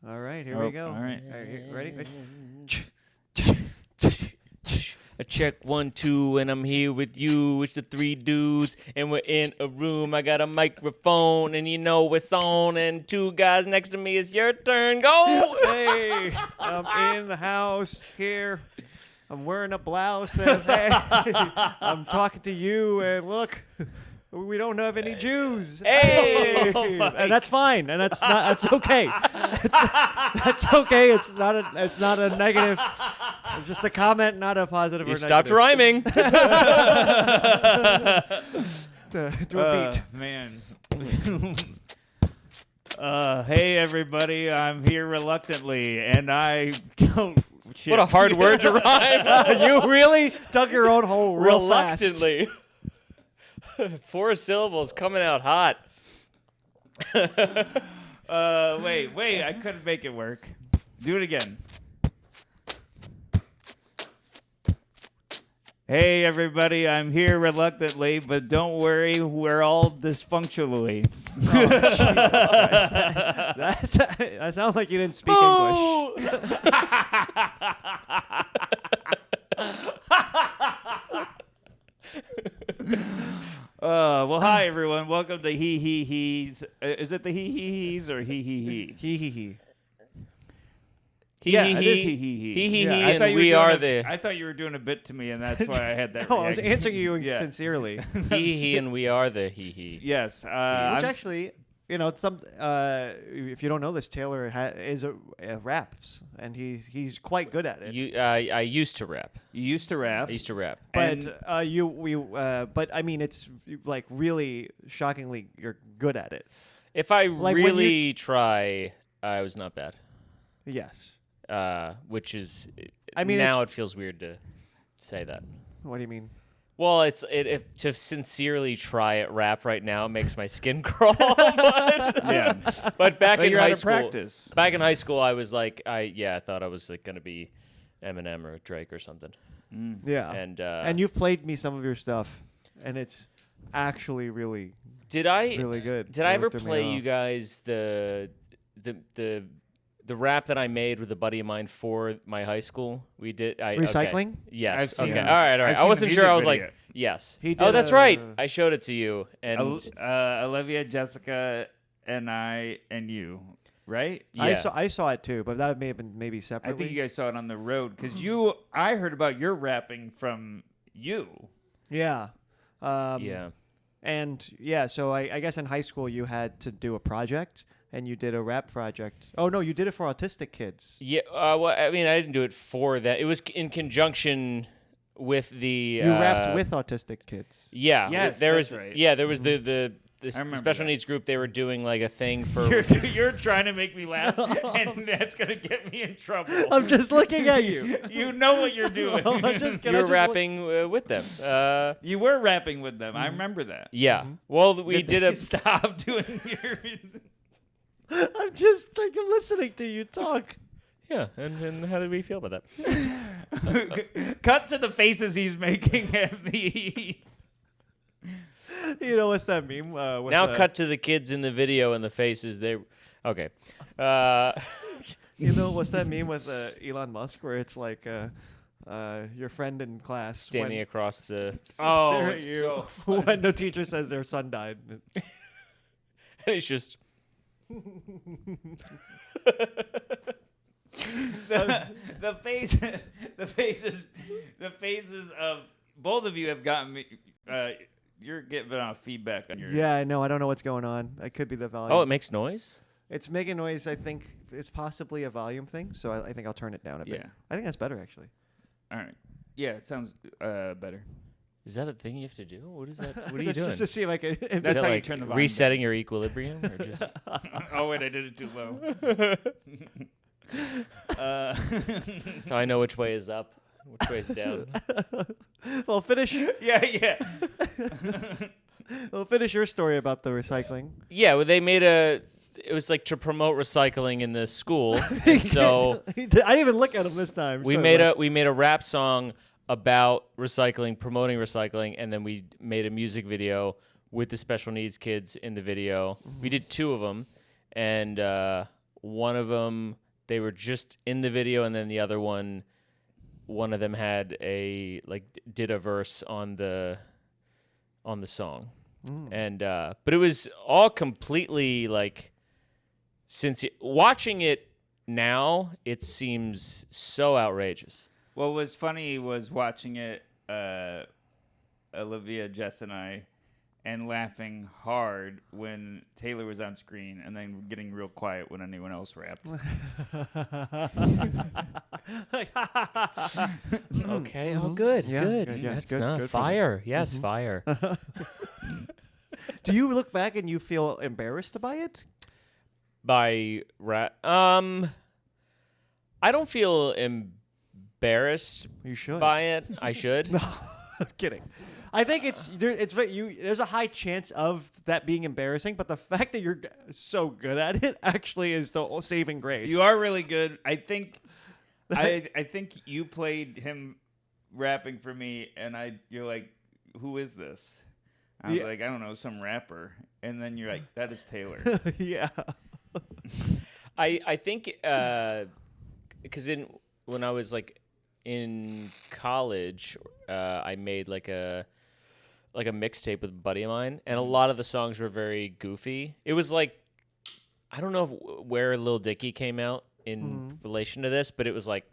All right, here we go. All right. Ready? I check 1, 2, and I'm here with you. It's the 3 dudes, and we're in a room. I got a microphone, and you know it's on. And 2 guys next to me. It's your turn. Go! Hey, I'm in the house here. I'm wearing a blouse. And, hey, I'm talking to you, and look, we don't have any Jews. Hey! And that's fine, and that's okay. That's okay. It's not a negative. It's just a comment, not a positive or You negative. stopped rhyming. to a beat. Man. Hey, everybody. I'm here reluctantly, and I don't... Shit. What a hard word to rhyme. You really took your own hole real fast. Reluctantly. 4 syllables coming out hot. Wait. I couldn't make it work. Do it again. Hey, everybody. I'm here reluctantly, but don't worry. We're all dysfunctionally. That sounds like you didn't speak English. Well, hi, everyone. Welcome to HeHeHe's. Is it the HeHeHe's or HeHeHe? HeHeHe. Yeah, it is HeHeHe. HeHeHe, Yeah, and we are the... I thought you were doing a bit to me, and that's why I had that No, I was reaction. answering you Yeah. sincerely. HeHe, and we are the HeHe. Yes. Which I'm- actually, if you don't know this, Taylor is raps, and he's quite good at it. I used to rap. you used to rap. I used to rap. But but I mean, it's like really shockingly, you're good at it. If I Like, when really try, I was not bad. Yes. Which is, I mean, now it feels weird to say that. What do you mean? Well, if to sincerely try at rap right now makes my skin crawl. but, Yeah. but back But in you're high out of school, practice. back in high school, I was like, I thought I was like gonna be Eminem or Drake or something. Yeah. And you've played me some of your stuff, and it's actually really did I really good. Did I ever It threw me play you off. guys the rap that I made with a buddy of mine for my high school? We did Recycling? Okay. Yes. I've seen Okay. it. All right. I've I seen the wasn't sure. music I was video. like, yes. He Oh, did that's a- right. I showed it to you, and Olivia, Jessica, and I, and you, right? Yeah. I saw it too, but that may have been maybe I separately. think you guys saw it on the road because I heard about your rapping from you. Yeah. yeah. And yeah, so I guess in high school you had to do a project, and you did a rap project. Oh no, you did it for autistic kids. Yeah. Well, I mean, I didn't do it for that. It was in conjunction with the. You rapped with autistic kids. Yeah. Yes, there that's was. right. Yeah, there was the remember special that. needs group. They were doing like a thing for. You're trying to make me laugh, and that's gonna get me in trouble. I'm just looking at you. You know what you're doing. I'm just you gonna were just rapping with them. You were rapping with them. I remember that. Yeah. Well, we did a. Stop doing your. I'm just like I'm listening to you talk. Yeah. And how did we feel about that? Cut to the faces he's making at me. You know what's that meme? What's Now that? cut to the kids in the video and the faces. They. Okay. You know what's that meme with Elon Musk where it's like your friend in class Standing when, across the. Oh, stare at it's you so funny. when the teacher says their son died. It's just. the faces of both of you have gotten me. You're getting off feedback on your. Yeah, I know. I don't know what's going on. It could be the volume. Oh, it makes noise? It's making noise. I think it's possibly a volume thing, so I think I'll turn it down a bit. Yeah. I think that's better, actually. All right. Yeah, it sounds better. Is that a thing you have to do? What is that? What are you That's doing? just to see if I can. If Is That's it how you like turn the volume resetting your equilibrium, or just Oh wait, I did it too low. so I know which way is up, which way is down? well, finish. yeah. Well, finish your story about the recycling. Yeah, well, they made a. It was like to promote recycling in the school, and so I didn't even look at him this time. we so made like- a rap song about recycling, promoting recycling, and then we made a music video with the special needs kids in the video. We did 2 of them, and one of them they were just in the video, and then the other one of them had did a verse on the song. And but it was all completely like, watching it now, it seems so outrageous. What was funny was watching it, Olivia, Jess, and I, and laughing hard when Taylor was on screen, and then getting real quiet when anyone else rapped. Okay, oh good, Yeah, good. good, yes, That's good, not good for them. fire. Yes, fire. Do you look back and you feel embarrassed by it? By rap, I don't feel embarrassed You should. by it. I should. No, I'm kidding. I think there's a high chance of that being embarrassing, but the fact that you're so good at it actually is the saving grace. You are really good. I think you played him rapping for me, and you're like, who is this? I was like, I don't know, some rapper. And then you're like, that is Taylor. Yeah. I think because when I was like in college, I made like a mixtape with a buddy of mine, and a lot of the songs were very goofy. It was like, I don't know where Lil Dicky came out in relation to this, but it was like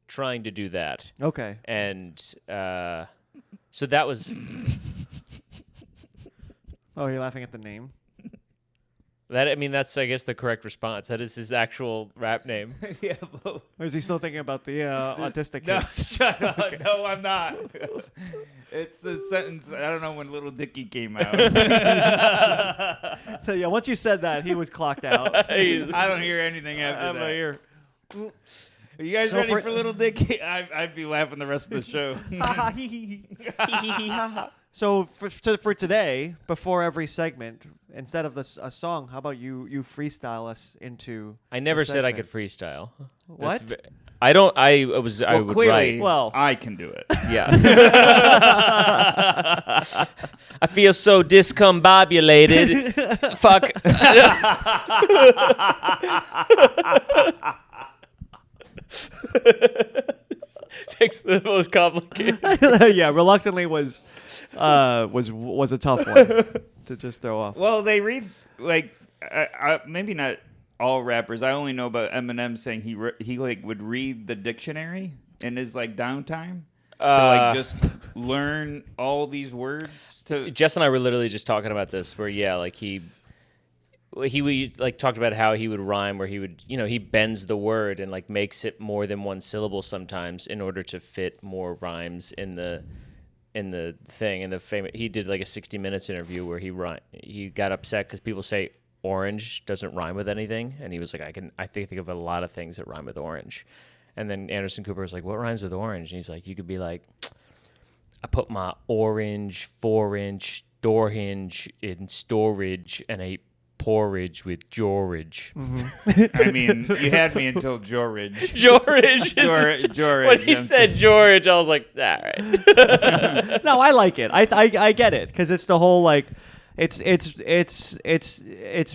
trying to do that. Okay. And so that was Oh, you're laughing at the name? that. I mean, that's I guess the correct response. That is his actual rap name. Yeah, but Or is he still thinking about the autistic no, kids? shut up. No, I'm not. It's the sentence. I don't know when Little Dicky came out. Yeah, once you said that, he was clocked out. I don't hear anything after I'm that. right here. Are you guys So ready for- for Little Dicky? I'd be laughing the rest of the show. So for today, before every segment, instead of a song, how about you freestyle us into? I never the said I segment? could freestyle. What? I don't. I was. I Well, would clearly, write. Well- I can do it. Yeah. I feel so discombobulated. Fuck. Fix the most complicated. Yeah, reluctantly was a tough one to just throw off. Well, they read like maybe not all rappers. I only know about Eminem saying he like would read the dictionary in his like downtime to like just learn all these words. To Jess and I were literally just talking about this, where like he like talked about how he would rhyme, where he would he bends the word and like makes it more than one syllable sometimes in order to fit more rhymes in the thing. And he did like a 60 Minutes interview where he got upset because people say orange doesn't rhyme with anything, and he was like, I think of a lot of things that rhyme with orange. And then Anderson Cooper was like, what rhymes with orange? And he's like, you could be like, I put my orange 4-inch door hinge in storage and ate porridge with George. I mean, you had me until George. George. George. When he said George, I was like, all right. No, I like it. I get it because it's the whole like, it's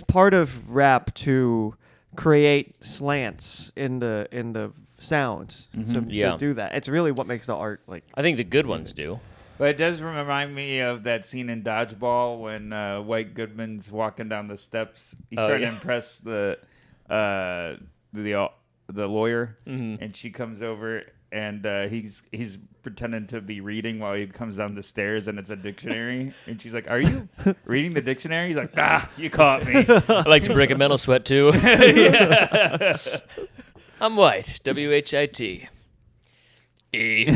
part of rap to create slants in the sounds to do that. It's really what makes the art like. I think the good ones do. But it does remind me of that scene in Dodgeball when White Goodman's walking down the steps. He's trying to impress the lawyer, and she comes over, and he's pretending to be reading while he comes down the stairs, and it's a dictionary. And she's like, "Are you reading the dictionary?" He's like, "Ah, you caught me." I like to break a mental sweat too. Yeah. I'm white. WHIT. E.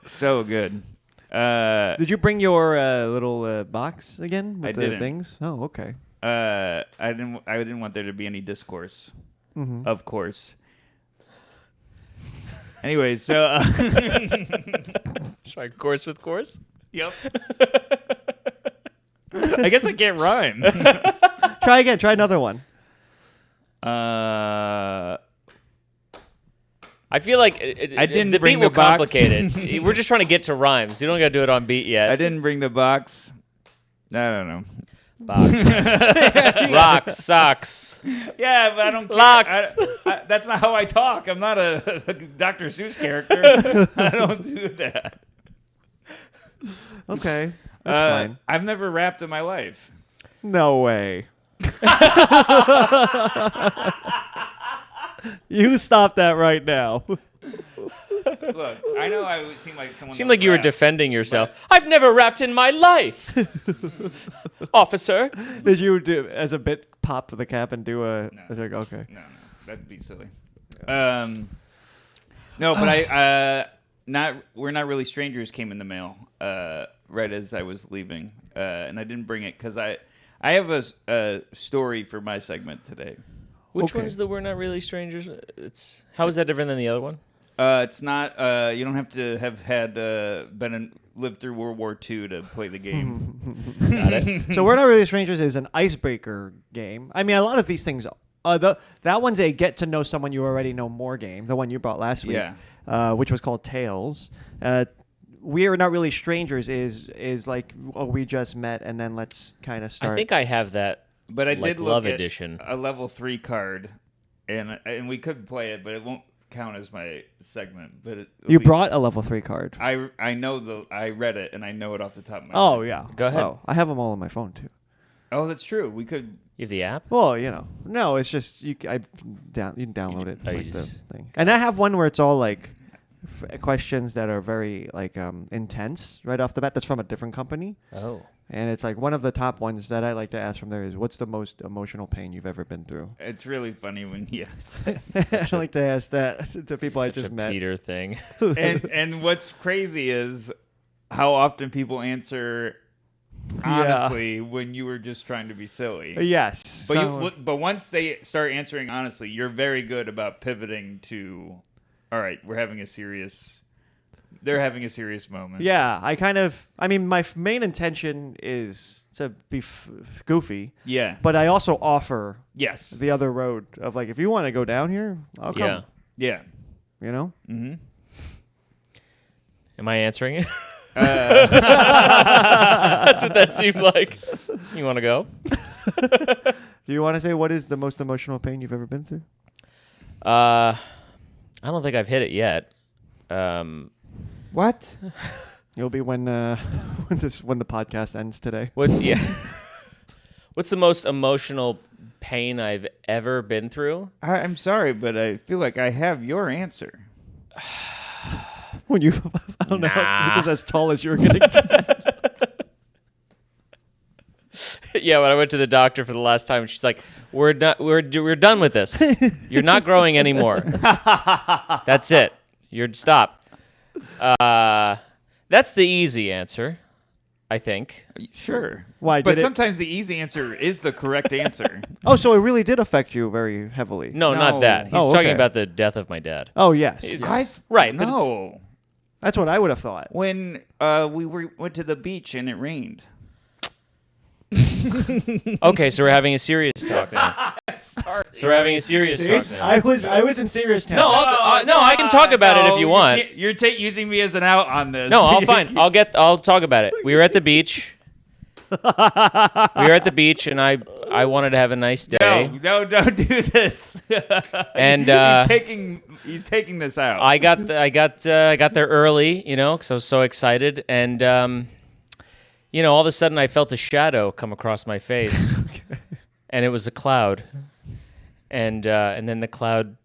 So good. Did you bring your little box again with I the didn't. things? Oh, okay. I didn't want there to be any discourse, of course. Anyways, so Sorry, course with course. yep. I guess I can't rhyme. Try again. Try another one. I feel like I didn't the bring beat will the box. complicate it. We're just trying to get to rhymes. You don't got to do it on beat yet. I didn't bring the box. I don't know. Box. Rocks, socks. Yeah, but I don't care. Locks. That's not how I talk. I'm not a Dr. Seuss character. I don't do that. Okay, that's fine. I've never rapped in my life. No way. You stop that right now. Look, I know I would seem like someone. Seemed like you were defending yourself. I've never rapped in my life, officer. Did you do as a bit pop the cap and do a? No. It's like, okay. No, that'd be silly. No, but we're not really strangers came in the mail right as I was leaving, and I didn't bring it because I have a story for my segment today. Which Okay. one's the We're Not Really Strangers? How is that different than the other one? It's not. You don't have to have had lived through World War II to play the game. Got it. So We're Not Really Strangers is an icebreaker game. I mean, a lot of these things. That one's a get to know someone you already know more game. The one you brought last week, which was called Tales. We're Not Really Strangers is like, oh, we just met, and then let's kind of start. I think I have that. But I Like did Love look at Edition. a level 3 card, and we could play it, but it won't count as my segment. But You brought a level 3 card. I know I read it and I know it off the top of my Oh head. yeah. Go ahead. Oh, I have them all on my phone too. Oh, that's true. We could. You have the app? Well, no, it's just you can download it Oh, you like the just- thing. And I have one where it's all like questions that are very like intense right off the bat. That's from a different company. Oh. And it's like one of the top ones that I like to ask from there is, what's the most emotional pain you've ever been through? It's really funny when I like to ask that to people I Such just a met. Peter thing. and what's crazy is how often people answer honestly when you were just trying to be silly. Yes. But once they start answering honestly, you're very good about pivoting to, all right, they're having a serious moment. yeah, I mean, my main intention is to be goofy, Yeah. but I also offer Yes. the other road of like, if you want to go down here, I'll come. Yeah. Yeah. You know? Mm-hmm. Am I answering it? That's what that seemed like. You want to go? Do you want to say what is the most emotional pain you've ever been through? I don't think I've hit it yet. What? It'll be when the podcast ends today. What's the most emotional pain I've ever been through? I'm sorry, but I feel like I have your answer. When you, I don't know. Nah. This is as tall as you're gonna get. Yeah, when I went to the doctor for the last time, she's like, "We're done. We're done with this. You're not growing anymore. That's it. You're stop." That's the easy answer, I think. Sure. Why, But did it- sometimes the easy answer is the correct answer. Oh, so it really did affect you very heavily. No, No. not that. He's Oh, talking okay. about the death of my dad. Oh, yes. It's- Right, but it's- No. That's what I would have thought. When we went to the beach and it rained. Okay, so we're having a serious talk now. Sorry. So we're having a serious talk now. I was in serious town. No, I can talk about it if you want. You're using me as an out on this. No, I'll fine. I'll talk about it. We were at the beach. And I wanted to have a nice day. No, don't do this. And he's taking this out. I got there early, because I was so excited, and all of a sudden I felt a shadow come across my face, and it was a cloud, and then the cloud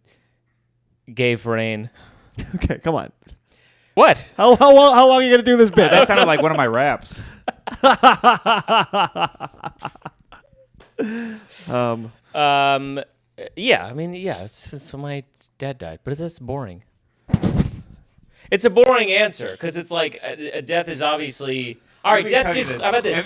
gave rain. Okay, come on. What? How long are you gonna do this bit? that sounded like one of my raps. Yeah, I mean, yeah, it's when my dad died, but that's boring. It's a boring answer because it's like a death is obviously all right. Let me tell you this. How about this?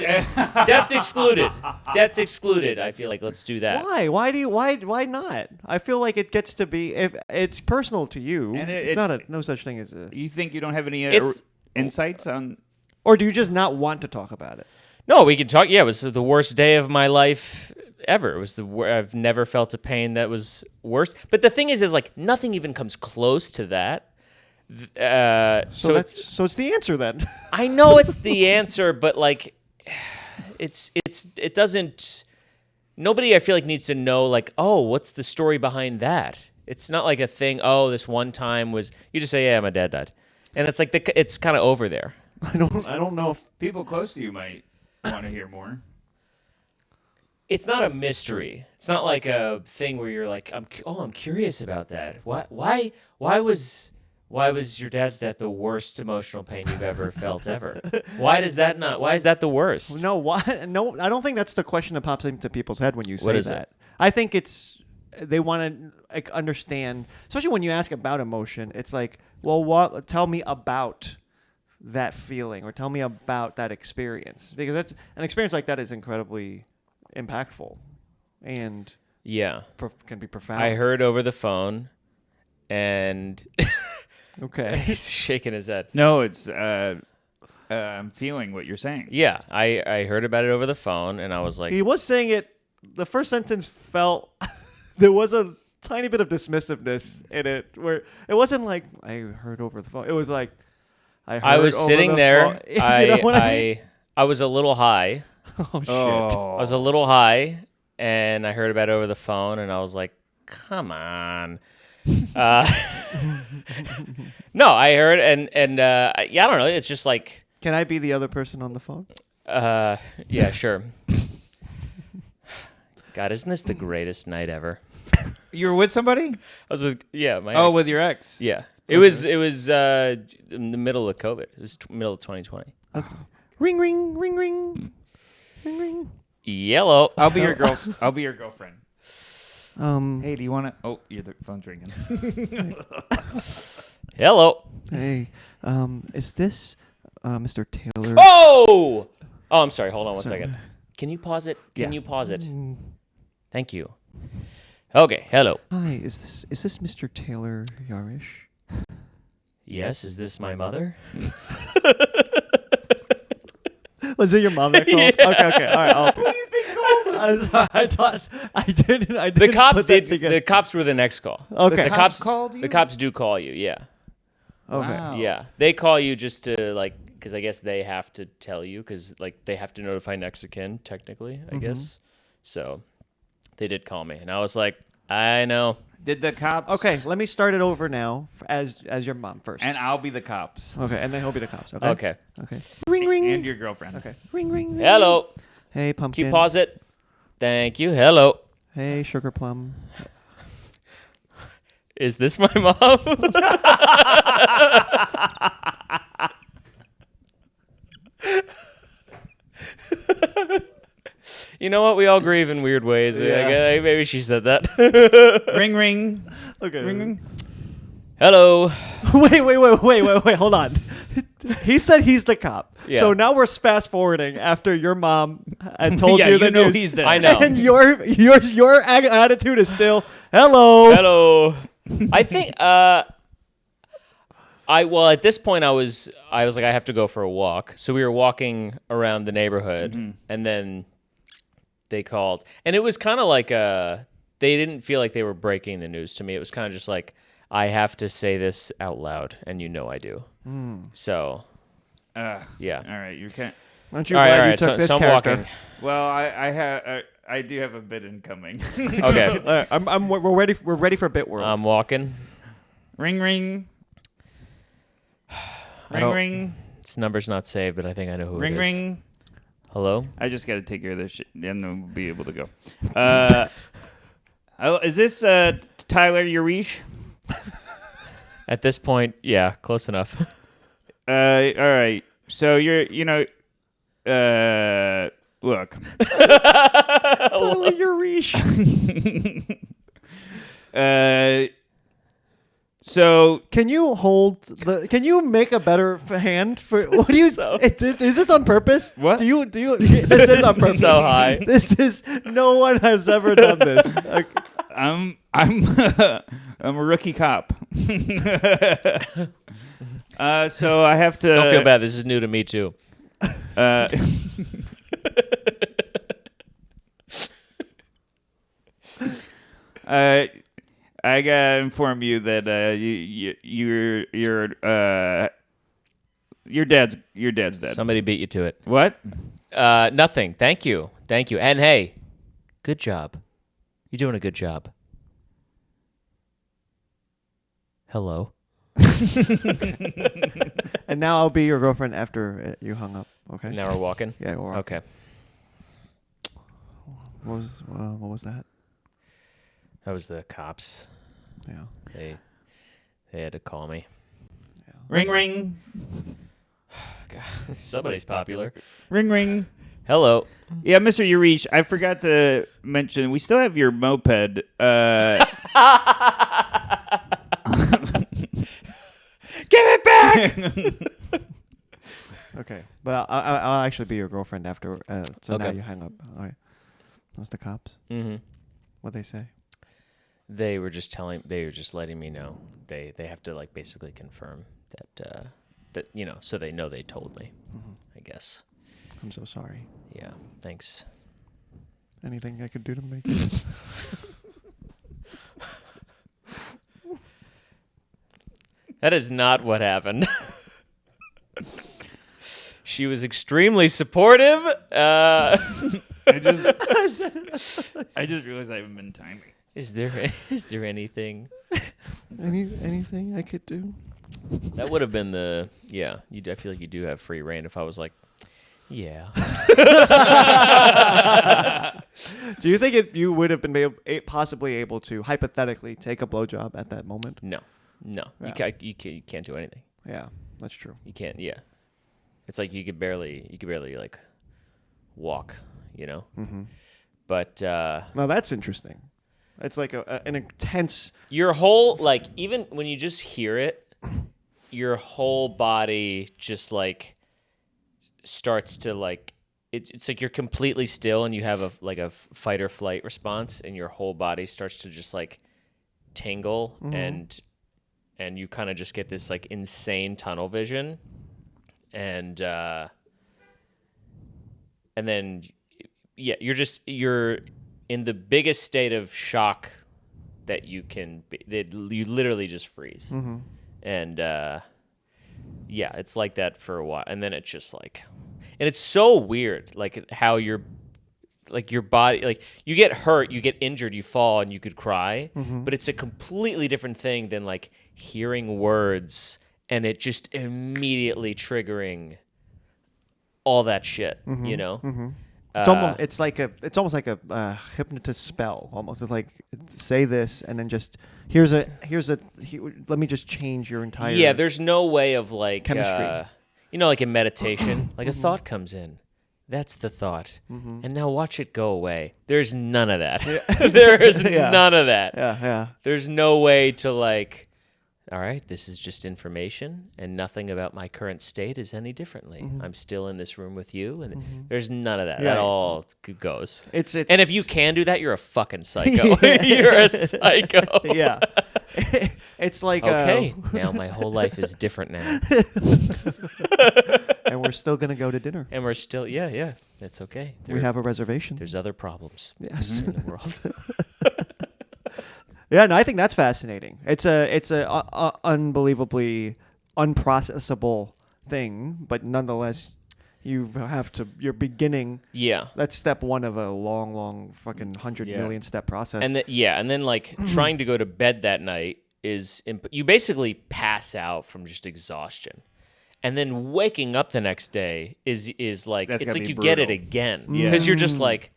Death's excluded. Death's excluded. I feel like let's do that. Why? Why not? I feel like it gets to be, if it's personal to you. And it's not no such thing as a. You think you don't have any It's- insights on? Or do you just not want to talk about it? No, we can talk. Yeah, it was the worst day of my life ever. It was I've never felt a pain that was worse. But the thing is like nothing even comes close to that. So it's the answer then. I know it's the answer, but like, it doesn't. Nobody, I feel like, needs to know, like, oh, what's the story behind that? It's not like a thing. Oh, this one time was. You just say, yeah, my dad died, and it's like it's kind of over there. I don't know if People close to you might want to hear more. It's not a mystery. It's not like a thing where you're like, I'm curious about that. Why was your dad's death the worst emotional pain you've ever felt ever? Why is that the worst? No, why? No, I don't think that's the question that pops into people's head when you say What is that. it? I think they want to understand, especially when you ask about emotion. It's like, well, tell me about that feeling, or tell me about that experience, because that's an experience like that is incredibly impactful and can be profound. I heard over the phone, and Okay. he's shaking his head. No, it's I'm feeling what you're saying. Yeah, I heard about it over the phone, and I was like, He was saying it. The first sentence felt there was a tiny bit of dismissiveness in it, where it wasn't like I heard over the phone. It was like I was over sitting the there. phone. You know what I mean? I was a little high. Oh shit. I was a little high, and I heard about it over the phone, and I was like, come on. No, I heard, and I don't know. It's just like, Can I be the other person on the phone? yeah, sure. God, isn't this the greatest night ever? You were with somebody? I was with, my Oh, ex. with your ex. Yeah. It was in the middle of COVID. It was middle of 2020. Okay. Ring, ring, ring, ring, ring, ring. Yellow. I'll be your girlfriend. Hey, Hey, do you want to? Oh, the phone's ringing. Hello. hey, is this Mr. Taylor? Oh, I'm sorry. Hold on one Sorry. second. Can you pause it? Can you pause it? Mm. Thank you. Okay. Hello. Hi, is this Mr. Taylor Yarish? Yes. Is this my mother? Was it your mom that called? Yeah. Okay. All right. What do you think I thought I didn't. The cops put that did. together. The cops were the next call. Okay. The cops called you? The cops do call you. Yeah. Okay. Wow. Yeah. They call you just to because I guess they have to tell you because they have to notify next of kin technically. I guess. So they did call me, and I was like, I know. Did the cops? Okay. Let me start it over now as your mom first. And I'll be the cops. Okay, and then he'll be the cops. Okay. Okay. Okay. Ring, ring. And your girlfriend. Okay. Ring, ring, ring. Hello. Hey, Can pumpkin. you pause it? Thank you. Hello. Hey, sugar plum. Is this my mom? You know what? We all grieve in weird ways. Yeah. Maybe she said that. Ring, ring. Okay. Ring, ring. Hello. Wait. Hold on. He said he's the cop. Yeah. So now we're fast forwarding after your mom had told Yeah, you you the know news. he's dead. I know. And your attitude is still hello. Hello. I think at this point I was like I have to go for a walk. So we were walking around the neighborhood and then they called. And it was kind of like they didn't feel like they were breaking the news to me. It was kind of just like I have to say this out loud and I do. So yeah. All right, you can't. Aren't you All glad right, you took this so I'm character? walking. Well, I do have a bit incoming. Okay. We're ready. We're ready for Bit World. I'm walking. Ring, ring. Ring, don't- ring. This number's not saved, but I think I know who Ring, it is. ring. Hello? I just got to take care of this shit, and then we'll be able to go. Is this Tyler Yarish? At this point, yeah, close enough. All right. So look. Totally your reach. So Can you hold the? Can you make a better hand for? What do you? So- Is this on purpose? What? Do you? This is on purpose. So high. This is. No one has ever done this. Like, I'm I'm a rookie cop. So I have to. Don't feel bad. This is new to me, too. I gotta inform you that your dad's dead. Somebody beat you to it. What? Nothing. Thank you. And hey, good job. You're doing a good job. Hello. And now I'll be your girlfriend after you hung up. Okay. Now we're walking. Yeah. We're walking. Okay. What was that? That was the cops. Yeah. They had to call me. Yeah. Ring, ring. God, somebody's popular. Ring, ring. Hello. Yeah, Mr. Urish, I forgot to mention, we still have your moped. Give it back! Okay, but I'll actually be your girlfriend after. So now Okay. you hang up. All right. Those the cops. Mm-hmm. What they say? They were just letting me know. They have to like basically confirm that so they know they told me. Mm-hmm. I guess. I'm so sorry. Yeah. Thanks. Anything I could do to make it? That is not what happened. She was extremely supportive. I just realized I haven't been timing. Is there anything? Anything I could do? That would have been I feel like you do have free reign if I was like, yeah. Do you think you would have been possibly able to hypothetically take a blowjob at that moment? No. Yeah. You can't do anything. Yeah, that's true. You can't. Yeah. It's like you could barely like walk, you know. Mm-hmm. But Now that's interesting. It's like an intense. your whole like even when you just hear it, your whole body just like starts to like it's like you're completely still and you have a fight or flight response and your whole body starts to just like tingle and you kind of just get this like insane tunnel vision and then you're in the biggest state of shock that you can be. You literally just freeze. Mm-hmm. And it's like that for a while, and then it's just like, and it's so weird, like how your body, like you get hurt, you get injured, you fall, and you could cry, but it's a completely different thing than like hearing words and it just immediately triggering all that shit, you know. Mm-hmm. It's almost like a hypnotist spell. Almost, it's like say this and then just let me just change your entire. Yeah, there's no way of like chemistry. Like in meditation, like a thought comes in. That's the thought, and now watch it go away. There's none of that. Yeah. There is none of that. Yeah. There's no way to like. All right, this is just information, and nothing about my current state is any differently. I'm still in this room with you, and there's none of that. Yeah. That all goes. It's and if you can do that, you're a fucking psycho. You're a psycho. Yeah. It's like okay, now my whole life is different now, and we're still gonna go to dinner. and we're still it's okay. We have a reservation. There's other problems Yes. in the world. Yeah, no, I think that's fascinating. It's a unbelievably unprocessable thing, but nonetheless, you're beginning. Yeah. That's step one of a long fucking 100 million step process. And then like trying to go to bed that night you basically pass out from just exhaustion. And then waking up the next day is like That's it's gotta like be you get it brutal. again Yeah. because you're just like,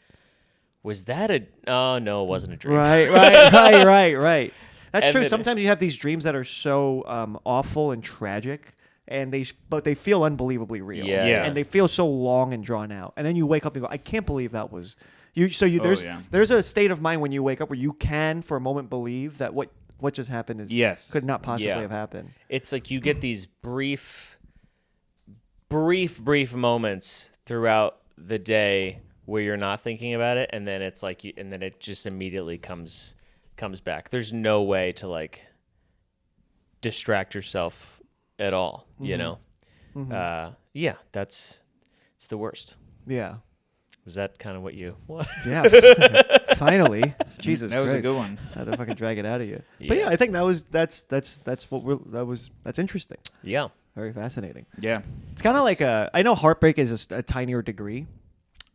was that oh no, it wasn't a dream. Right. That's And true. then- Sometimes you have these dreams that are so awful and tragic, but they feel unbelievably real. Yeah. Yeah. And they feel so long and drawn out. And then you wake up and go, I can't believe that was you. So there's a state of mind when you wake up where you can for a moment believe that what just happened could not possibly have happened. It's like you get these brief moments throughout the day where you're not thinking about it, and then it's like and then it just immediately comes back. There's no way to like distract yourself at all, you know. It's the worst. Yeah. Was that kind of what you? What? Yeah. Finally, Jesus That was Christ. a good one. I had to fucking drag it out of you. But Yeah. yeah, I think that's interesting. Yeah. Very fascinating. Yeah. It's kind of like I know heartbreak is a tinier degree,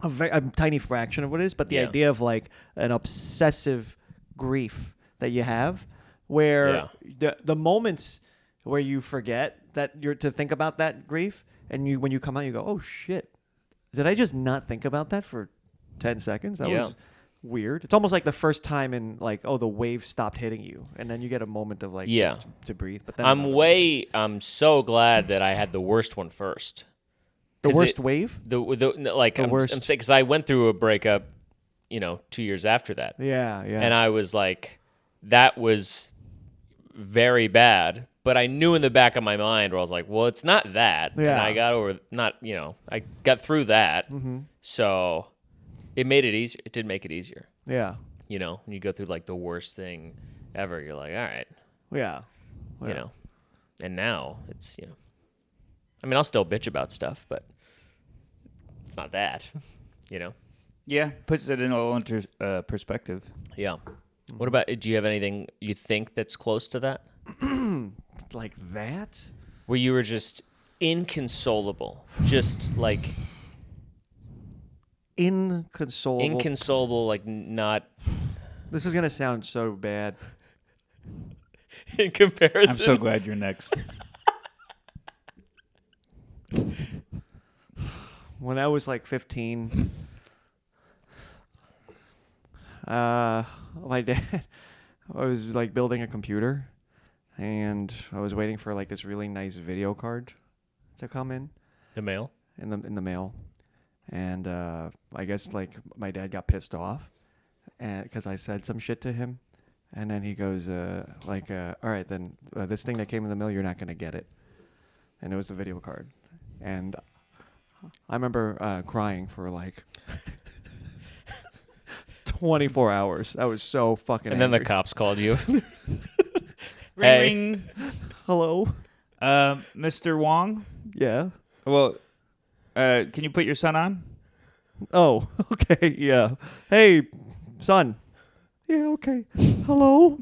a tiny fraction of what it is, but the idea of like an obsessive grief that you have, where the moments where you forget that you're to think about that grief, and when you come out, you go, oh shit, did I just not think about that for 10 seconds? That was weird. It's almost like the first time in like, oh, the wave stopped hitting you, and then you get a moment of like to breathe. But then I'm so glad that I had the worst one first. The worst wave? The worst. I'm saying because I went through a breakup, 2 years after that. Yeah. And I was like, that was very bad. But I knew in the back of my mind where I was like, well, it's not that. Yeah. And I got I got through that. Mm-hmm. So it made it easier. It did make it easier. Yeah. When you go through like the worst thing ever, you're like, all right. Yeah. And now it's, I mean, I'll still bitch about stuff, but it's not that, Yeah, puts it in a little perspective. Yeah. What about, do you have anything you think that's close to that? Like that? Where you were just inconsolable, just like... Inconsolable, like not... This is going to sound so bad. In comparison. I'm so glad you're next. When I was like 15, my dad, I was like building a computer, and I was waiting for like this really nice video card to come in. The mail? In the mail. And I guess like my dad got pissed off because I said some shit to him. And then he goes, all right, then this thing that came in the mail, you're not going to get it. And it was the video card. And I remember crying for like 24 hours. I was so fucking And angry. then the cops called you. Ring. Hello? Mr. Wong? Yeah. Well, can you put your son on? Oh, okay, yeah. Hey, son. Yeah, okay. Hello?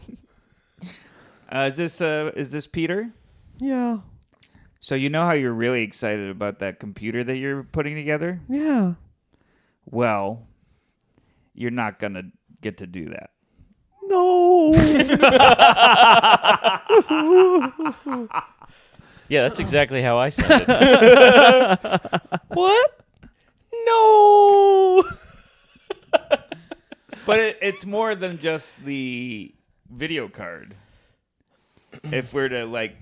Is this Peter? Yeah. So you know how you're really excited about that computer that you're putting together? Yeah. Well, you're not going to get to do that. No. Yeah, that's exactly how I sounded. What? No. But it's more than just the video card. If we're to like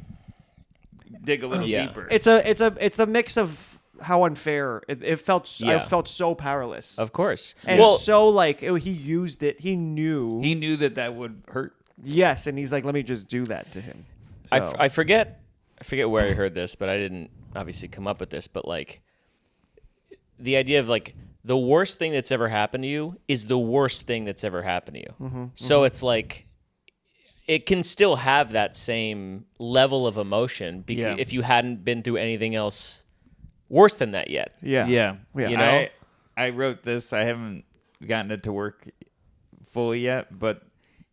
dig a little deeper, It's a mix of how unfair it felt. I felt so powerless. Of course. And so like he used it. He knew that would hurt. Yes, and he's like, let me just do that to him. So. I forget where I heard this, but I didn't obviously come up with this. But like the idea of like the worst thing that's ever happened to you is the worst thing that's ever happened to you. Mm-hmm, so it's like it can still have that same level of emotion if you hadn't been through anything else worse than that yet. Yeah. You know, I wrote this. I haven't gotten it to work fully yet, but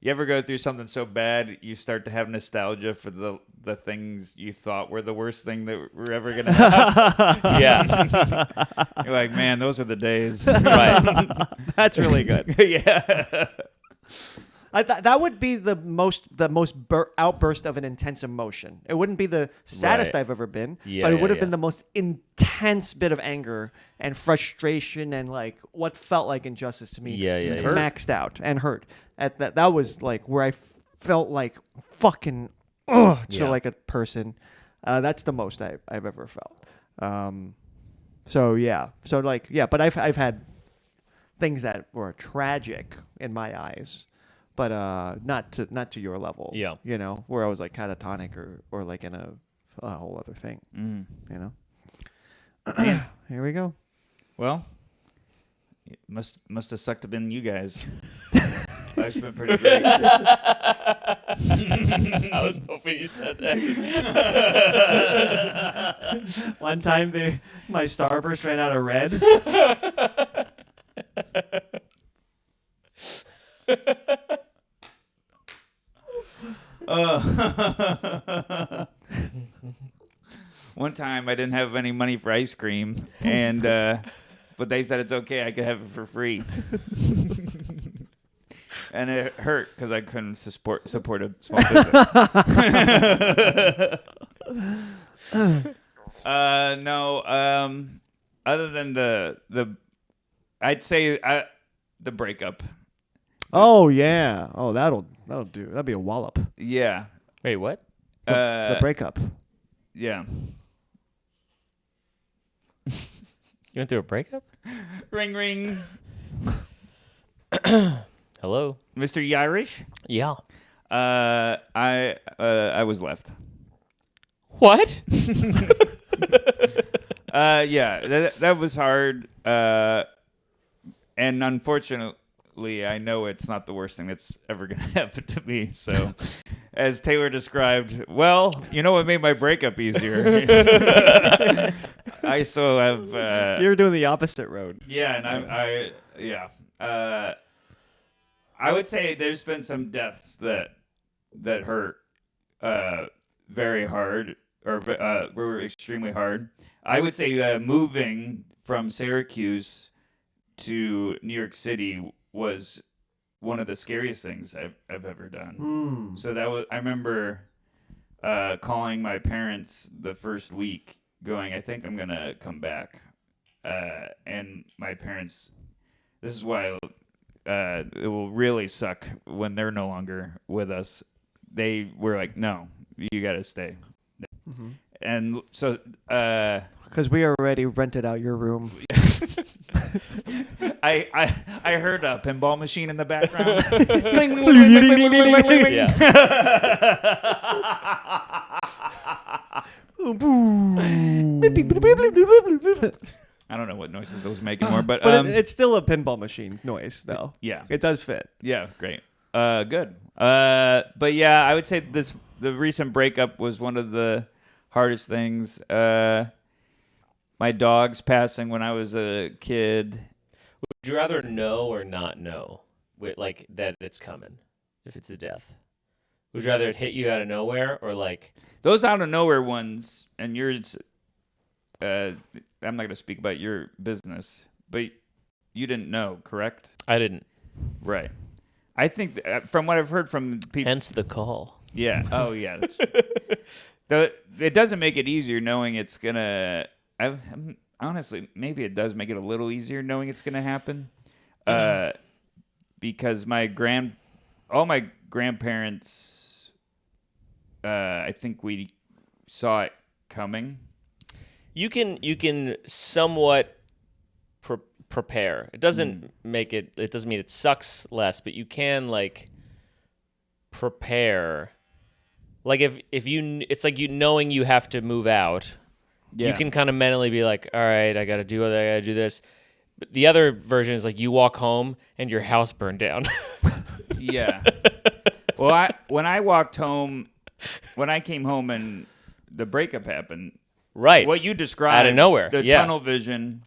you ever go through something so bad you start to have nostalgia for the things you thought were the worst thing that were ever going to happen? Yeah. You're like, man, those are the days. Right. That's really good. Yeah. That would be the most outburst of an intense emotion. It wouldn't be the saddest I've ever been, but it would have been the most intense bit of anger and frustration and like what felt like injustice to me. Maxed out and hurt. That was like where I felt like fucking like a person. That's the most I've ever felt. But I've had things that were tragic in my eyes. But not to your level. Yeah. You know, where I was like catatonic or like in a whole other thing. Mm. You know? Here we go. Well, it must have sucked to been you guys. Life's been pretty great. I was hoping you said that. One time my Starburst ran out of red. One time I didn't have any money for ice cream, and but they said it's okay. I could have it for free. And it hurt because I couldn't support a small business. No. Other than I'd say the breakup. Oh yeah. Oh, that'll do. That'll be a wallop. Yeah. Wait, what? The breakup. Yeah. You went through a breakup? Ring ring. Hello. Mr. Irish? Yeah. I was left. What? Yeah, that was hard. And unfortunately, I know it's not the worst thing that's ever going to happen to me. So, as Taylor described, well, you know what made my breakup easier? I still have... You're doing the opposite road. Yeah, and I would say there's been some deaths that hurt very hard or were extremely hard. I would say moving from Syracuse to New York City was one of the scariest things I've ever done. So I remember calling my parents the first week going, I think I'm going to come back. And my parents, this is why it will really suck when they're no longer with us. They were like, no, you got to stay. Mm-hmm. And so... because we already rented out your room. I heard a pinball machine in the background. Yeah. I don't know what noises those make anymore, but it's still a pinball machine noise, though. Yeah, it does fit. Yeah, great. Good. But yeah, I would say the recent breakup was one of the hardest things. My dog's passing when I was a kid. Would you rather know or not know, like that it's coming, if it's a death? Would you rather it hit you out of nowhere or like those out of nowhere ones? And yours, I'm not going to speak about your business, but you didn't know, correct? I didn't. Right. I think from what I've heard from people, hence the call. Yeah. Oh yeah. It doesn't make it easier knowing it's gonna. Honestly, maybe it does make it a little easier knowing it's gonna happen, because all my grandparents, I think we saw it coming. You can somewhat prepare. It doesn't make it. It doesn't mean it sucks less, but you can like prepare. Like if you, it's like you knowing you have to move out. Yeah. You can kind of mentally be like, all right, I got to do this. But the other version is like you walk home and your house burned down. Yeah. Well, when I came home and the breakup happened. Right. What you described. Out of nowhere. The tunnel vision.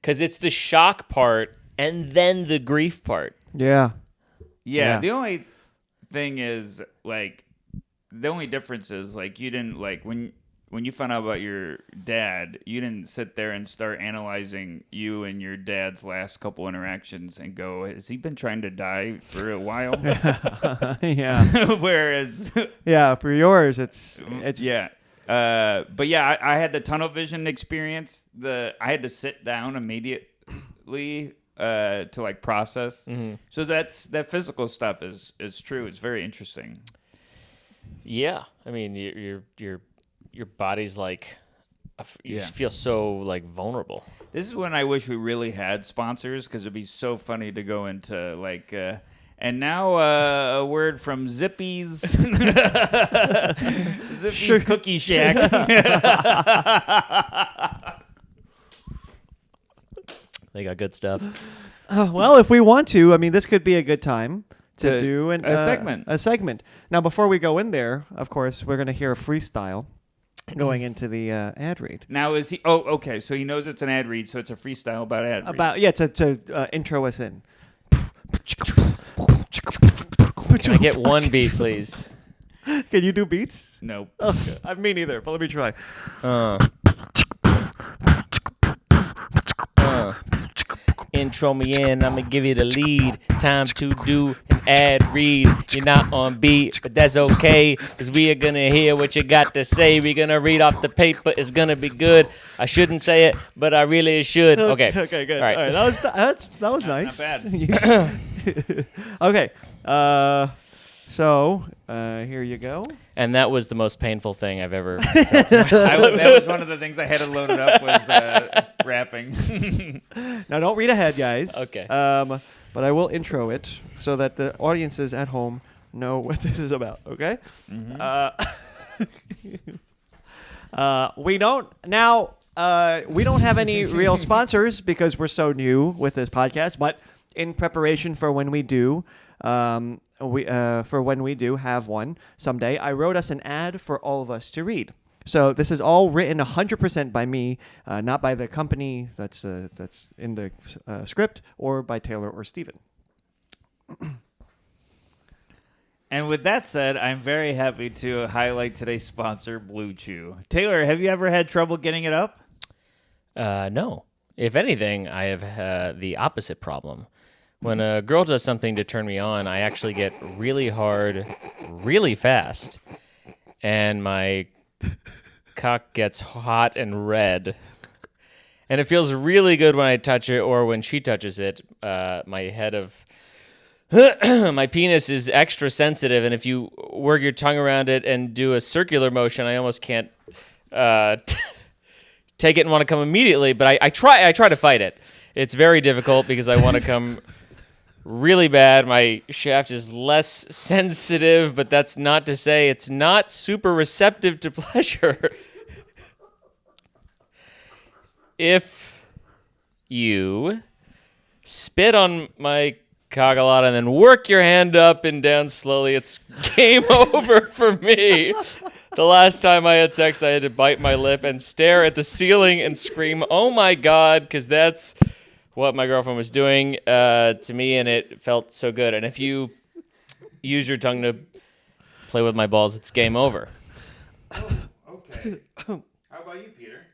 Because it's the shock part and then the grief part. Yeah. Yeah. The only thing is, like, the only difference is, like, you didn't, like, when you found out about your dad, you didn't sit there and start analyzing you and your dad's last couple interactions and go, has he been trying to die for a while? Yeah. Whereas... yeah, for yours, it's yeah. But yeah, I had the tunnel vision experience. I had to sit down immediately to like process. Mm-hmm. So that physical stuff is true. It's very interesting. Yeah, I mean your body's like you just feel so like vulnerable. This is when I wish we really had sponsors because it'd be so funny to go into like. And now a word from Zippy's. Zippy's Cookie Shack. They got good stuff. Well, if we want to, I mean, this could be a good time to do a segment. A segment. Now, before we go in there, of course, we're going to hear a freestyle going into the ad read. Now, is he... Oh, okay. So he knows it's an ad read, so it's a freestyle about ad reads. Yeah, to intro us in. Can I get one beat, please? Can you do beats? No. Oh, me neither, but let me try. intro me in. I'ma give you the lead. Time to do an ad read. You're not on beat, but that's okay, because we are going to hear what you got to say. We're going to read off the paper. It's going to be good. I shouldn't say it, but I really should. Okay. Okay, good. All right. That was nice. Not bad. Okay. So here you go. And that was the most painful thing I've ever. That was one of the things I had to load it up was rapping. Now don't read ahead, guys. Okay. But I will intro it so that the audiences at home know what this is about. Okay. We don't have any real sponsors because we're so new with this podcast. But in preparation for when we do, have one someday, I wrote us an ad for all of us to read. So this is all written 100% by me, not by the company that's in the script, or by Taylor or Steven. And with that said, I'm very happy to highlight today's sponsor, Blue Chew. Taylor, have you ever had trouble getting it up? No. If anything, I have the opposite problem. When a girl does something to turn me on, I actually get really hard, really fast, and my cock gets hot and red. And it feels really good when I touch it or when she touches it. My head of my penis is extra sensitive, and if you work your tongue around it and do a circular motion, I almost can't take it and want to come immediately. But I try to fight it. It's very difficult because I want to come really bad. My shaft is less sensitive, but that's not to say it's not super receptive to pleasure. If you spit on my cock a lot and then work your hand up and down slowly, it's game over for me. The last time I had sex, I had to bite my lip and stare at the ceiling and scream, "Oh my God," because that's what my girlfriend was doing to me, and it felt so good. And if you use your tongue to play with my balls, it's game over. Oh, okay. How about you, Peter?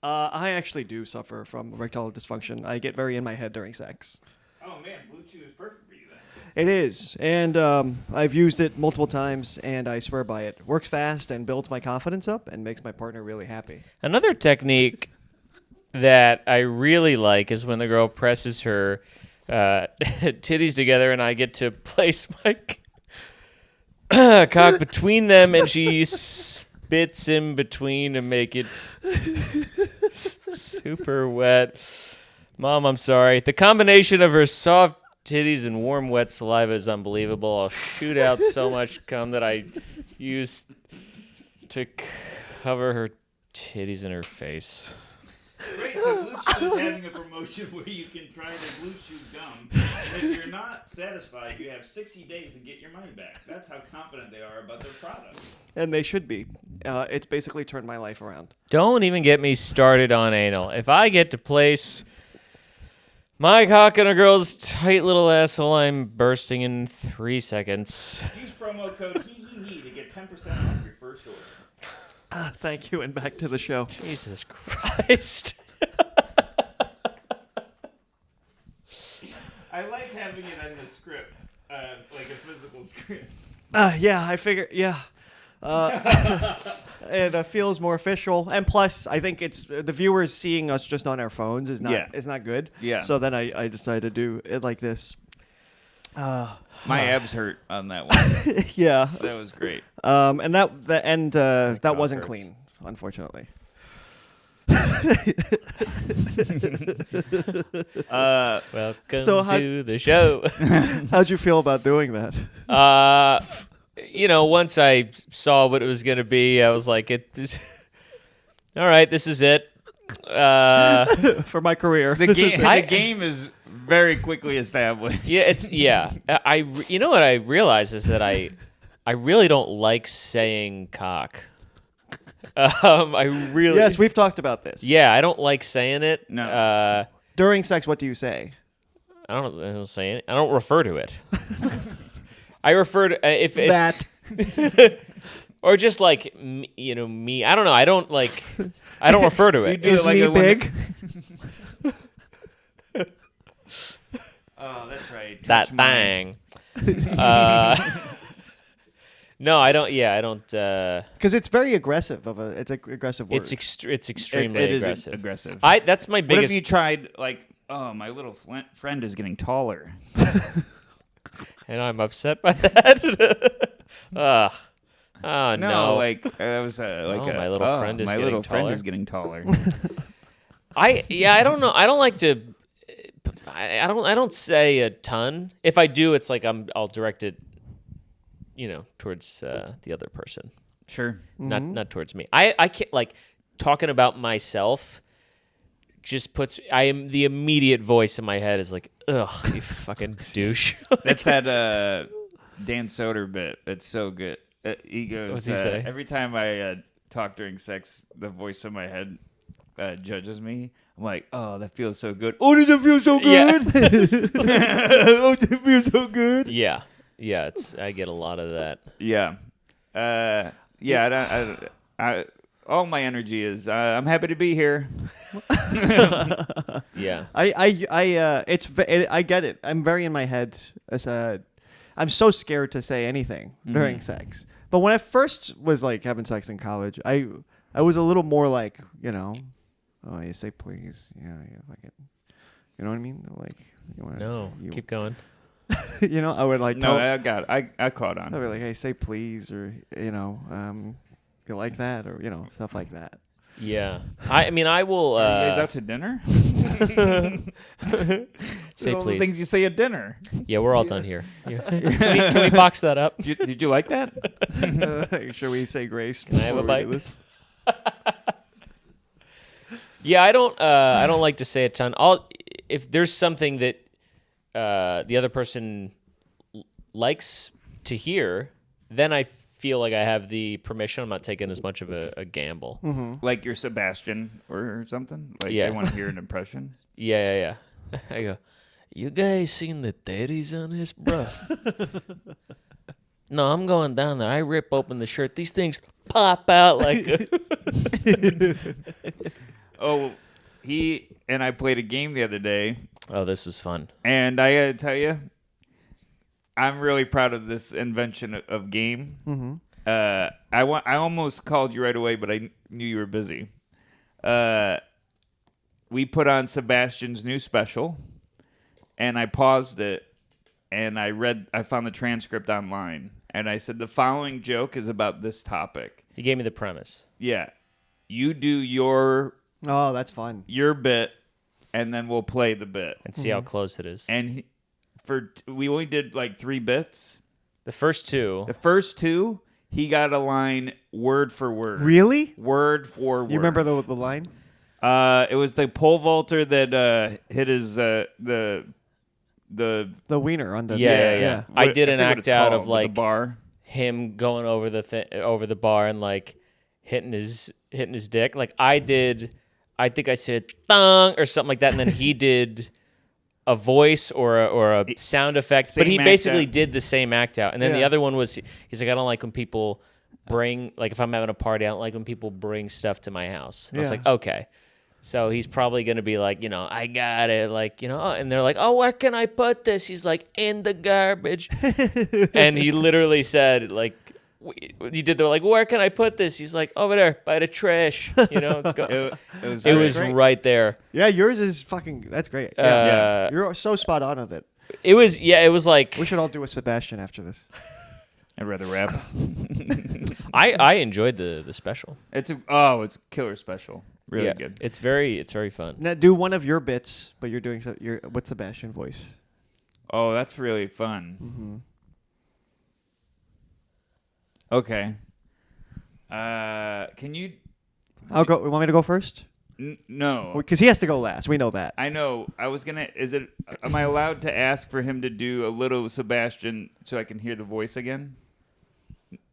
I actually do suffer from erectile dysfunction. I get very in my head during sex. Oh, man, Blue Chew is perfect for you then. It is, and I've used it multiple times, and I swear by it. Works fast and builds my confidence up and makes my partner really happy. Another technique that I really like is when the girl presses her titties together and I get to place my cock between them and she spits in between to make it super wet. Mom, I'm sorry. The combination of her soft titties and warm, wet saliva is unbelievable. I'll shoot out so much cum that I used to cover her titties in her face. Great, so Blue Chew is having a promotion where you can try the Blue Chew gum, and if you're not satisfied, you have 60 days to get your money back. That's how confident they are about their product. And they should be. It's basically turned my life around. Don't even get me started on anal. If I get to place my cock in a girl's tight little asshole, I'm bursting in 3 seconds. Use promo code HeHeHe to get 10% off your first order. Thank you, and back to the show. Jesus Christ. I like having it in the script, like a physical script. Yeah, I figure, yeah. It feels more official, and plus, I think it's the viewers seeing us just on our phones is not good. Yeah. So then I decided to do it like this. My abs hurt on that one. Yeah. That was great. And that wasn't hurts. clean, unfortunately. Welcome So to the show. How'd you feel about doing that? Once I saw what it was going to be, I was like, all right, this is it. For my career. The game is very quickly established. Yeah, you know what I realized is that I really don't like saying cock. Yes, we've talked about this. Yeah, I don't like saying it. No. During sex, what do you say? I don't say it. I don't refer to it. I refer to if it's That. or just like me. I don't know. I don't refer to it. Is me big? Oh, that's right. That Touch mine. thing. No, I don't. Yeah, I don't. Because it's very aggressive. It's an aggressive word. It's extremely It is aggressive. aggressive. That's my What biggest. if you tried like, oh, my little friend is getting taller? And I'm upset by that. Ugh. Oh no! Like I was like, my little friend is my getting little friend taller. is getting taller. I don't know. I don't like to. I don't say a ton. If I do, it's like I'll direct it, towards the other person, Sure. not towards me. I can't like talking about myself. Just puts. I am the immediate voice in my head is like, ugh, you fucking douche. That's that Dan Soder bit. It's so good. He goes, What's he say? Every time I talk during sex, the voice in my head judges me. I'm like, oh, that feels so good. Oh, does it feel so good? Oh, does it feel so good? Yeah. I get a lot of that. Yeah. I all my energy is, I'm happy to be here. Yeah. I get it. I'm very in my head. I'm so scared to say anything during sex. But when I first was like having sex in college, I was a little more like, oh, you say please, like it. You know what I mean? Like, Keep going. I would like. No, I got it. I caught on. I'd be like, hey, say please, or you like that, or stuff like that. Yeah. I mean, I will. Are you guys out to dinner? Say all please. the things you say at dinner. Yeah, we're all done here. Can we box that up? Did you like that? Should we say grace? Can I have a before we do bite? this? Yeah, I don't like to say a ton. If there's something that the other person likes to hear, then I feel like I have the permission. I'm not taking as much of a gamble. Like you're Sebastian or something? Like Yeah. they want to hear an impression? Yeah. I go, you guys seen the titties on this, bro? No, I'm going down there. I rip open the shirt. These things pop out like. Oh, he and I played a game the other day. Oh, this was fun. And I gotta tell you, I'm really proud of this invention of game. Mm-hmm. I almost called you right away, but I knew you were busy. We put on Sebastian's new special, and I paused it, and I found the transcript online, and I said the following joke is about this topic. He gave me the premise. Yeah, you do your Oh, that's fun. bit, and then we'll play the bit And see how close it is. And we only did like 3 bits. The first two. The first 2, he got a line word for word. Really? Word for word. You remember the line? It was the pole vaulter that hit his the wiener on the Yeah. I did an forget what act it's out called, of but like the bar. him going over the bar and like hitting his dick. Like I think I said thong or something like that, and then he did a voice or a sound effect, but he Same basically act out. did the same act out. And then the Yeah. other one was he's like, I don't like when people bring, like if I'm having a party, I don't like when people bring stuff to my house. And I was Yeah. like, okay. So he's probably going to be like, I got it. Like, and they're like, oh, where can I put this? He's like, in the garbage. And he literally said, like, they're like, where can I put this? He's like, over there by the trash. It's go. It was great. right there. Yeah, yours is fucking. That's great. Yeah. You're so spot on with it. It was like, We should all do a Sebastian after this. I'd rather rap. I enjoyed the special. It's killer special. Really Yeah, good. It's very fun. Now do one of your bits, but you're doing what's Sebastian voice? Oh, that's really fun. Mm-hmm. Okay. Can you? I'll go. You want me to go first? No. Because he has to go last. We know that. I know. I was gonna. Am I allowed to ask for him to do a little Sebastian so I can hear the voice again?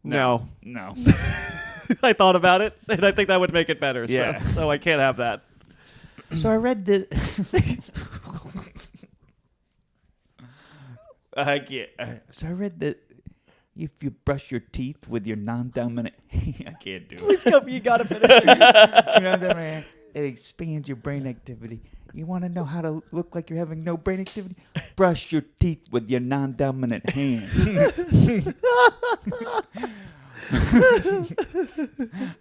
No. No. I thought about it, and I think that would make it better. Yeah. So I can't have that. So I read the. I can't. So I read that if you brush your teeth with your non-dominant, I can't do it. Please come. You gotta finish. It expands your brain activity. You want to know how to look like you're having no brain activity? Brush your teeth with your non-dominant hand.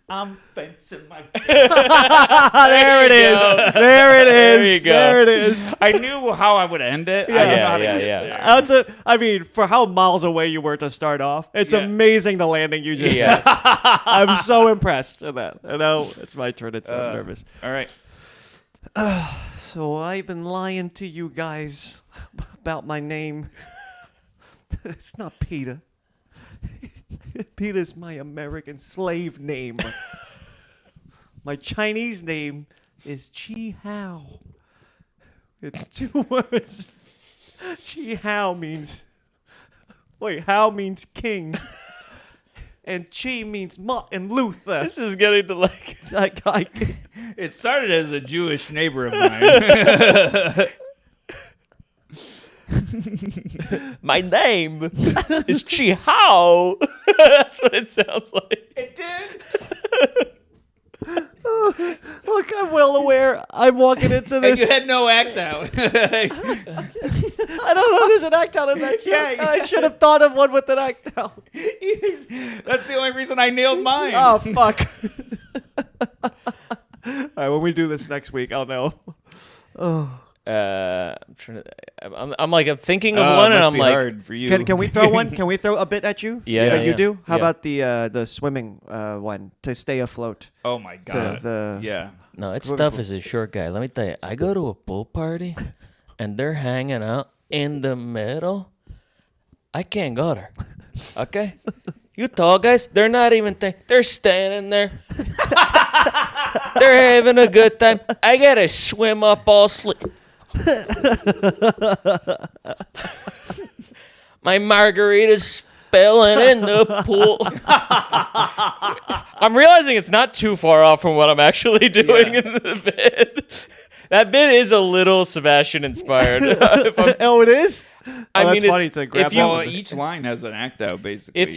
I'm fencing my. There it is. There it is. There it is. I knew how I would end it. Yeah. I mean, for how miles away you were to start off, it's amazing the landing you just did. Yeah. I'm so impressed with that. I know it's my turn. I'm nervous. All right. So I've been lying to you guys about my name. It's not Peter. Peter's my American slave name. My Chinese name is Chi Hao. It's 2 words. Chi Hao means... Wait, Hao means king. And Chi means Martin Luther. This is getting to like... It started as a Jewish neighbor of mine. My name is Chi Hao. That's what it sounds like. It did. Look, I'm well aware. I'm walking into this. You had no act out. I don't know. There's an act out in that show. Yeah. I should have thought of one with an act out. That's the only reason I nailed mine. Oh fuck! All right, when we do this next week, I'll know. Oh. I'm trying to. I'm thinking of one, and I'm like, hard for you. Can we throw one? Can we throw a bit at you? Yeah, that you yeah. do. How Yeah. about the swimming one to stay afloat? Oh my god. Yeah. no, it's Swimming tough pool. as a short guy. Let me tell you, I go to a pool party, and they're hanging out in the middle. I can't go there. Okay. You tall guys, they're not even they're standing there. They're having a good time. I gotta swim up all sleep. My margarita's spilling in the pool. I'm realizing it's not too far off from what I'm actually doing in the bit. That bit is a little Sebastian inspired. Oh, it is. I That's mean, funny it's- to grab. if you- that Well, one. each line has an act out, basically. if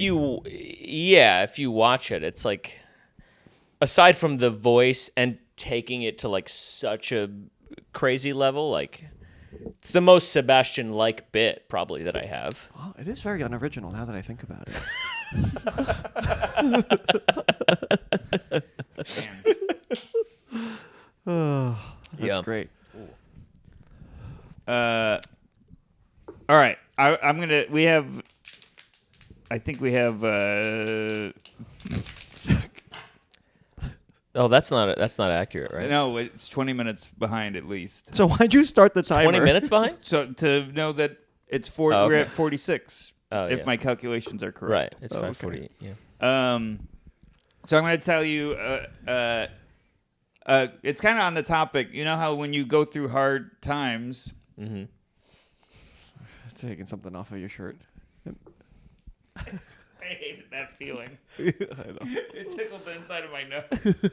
you watch it, it's like, aside from the voice and taking it to like such a crazy level, like it's the most Sebastian like bit probably that I have. Oh, it is very unoriginal now that I think about it. Oh, that's Yeah. great. All right. I'm gonna. We have. I think we have. Oh, that's not accurate, right? No, it's 20 minutes behind at least. So why'd you start the timer? 20 minutes behind? So to know that it's Oh, we're okay. at 46. If Yeah. my calculations are correct. Right, it's Oh, okay. 5:40. Yeah. So I'm going to tell you. It's kind of on the topic. You know how when you go through hard times. Mm-hmm. Taking something off of your shirt. I hated that feeling. I know. It tickled the inside of my nose.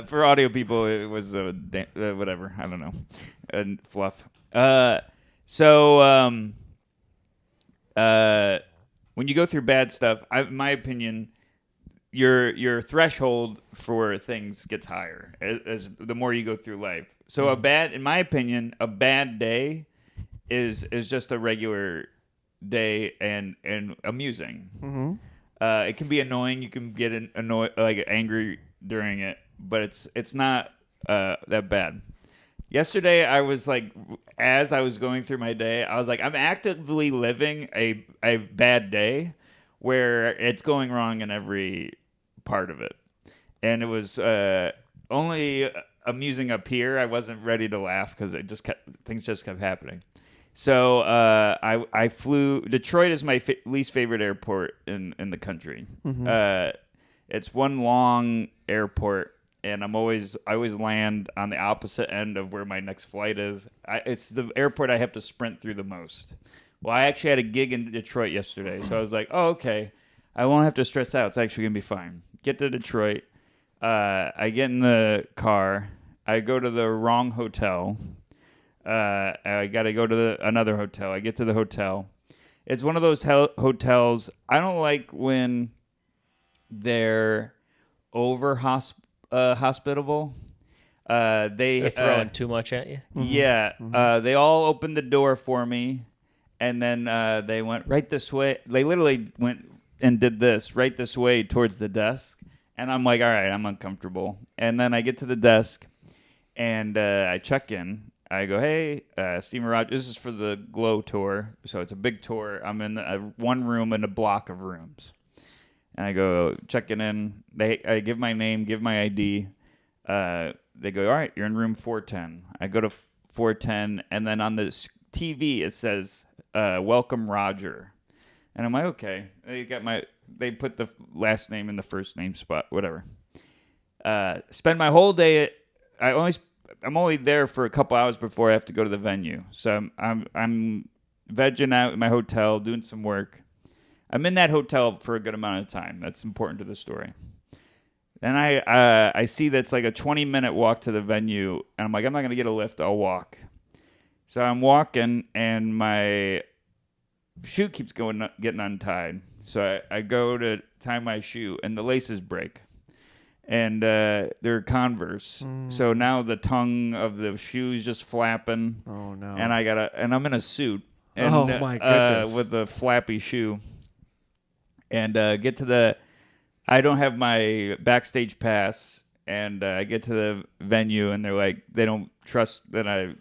For audio people, it was whatever. I don't know. And fluff. So when you go through bad stuff, in my opinion, your threshold for things gets higher as the more you go through life. So in my opinion, a bad day is just a regular day and amusing. Mm-hmm. It can be annoying. You can get annoyed, like angry during it, but it's not that bad. Yesterday, I was like, as I was going through my day, I was like, I'm actively living a bad day where it's going wrong in every part of it, and it was only amusing up here. I wasn't ready to laugh because things just kept happening. So I flew. Detroit is my least favorite airport in the country. Mm-hmm. It's one long airport, and I always land on the opposite end of where my next flight is. It's the airport I have to sprint through the most. Well, I actually had a gig in Detroit yesterday, so I was like, oh, okay. I won't have to stress out. It's actually going to be fine. Get to Detroit. I get in the car. I go to the wrong hotel. I got to go to another hotel. I get to the hotel. It's one of those hotels. I don't like when they're over hospitable. They're throwing too much at you. Yeah. They all opened the door for me, and then they went right this way. They literally went and did this right this way towards the desk, and I'm like, all right, I'm uncomfortable. And then I get to the desk, and I check in. I go, hey, Steven Rogers. This is for the Glow tour, so it's a big tour. I'm in one room in a block of rooms. And I go, checking in. I give my name, give my ID. They go, all right, you're in room 410. I go to 410, and then on the TV it says, welcome Roger. And I'm like, okay. They put the last name in the first name spot, whatever. Spend my whole day I'm only there for a couple hours before I have to go to the venue. So I'm vegging out in my hotel, doing some work. I'm in that hotel for a good amount of time. That's important to the story. And I see that's like a 20-minute walk to the venue, and I'm like, I'm not going to get a lift. I'll walk. So I'm walking, and my shoe keeps getting untied. So I go to tie my shoe, and the laces break. And they're Converse. So now the tongue of the shoe's just flapping. Oh, no. And I'm in a suit. And, oh, my goodness. With a flappy shoe. And get to I don't have my backstage pass, and I get to the venue, and they're like, they don't trust that I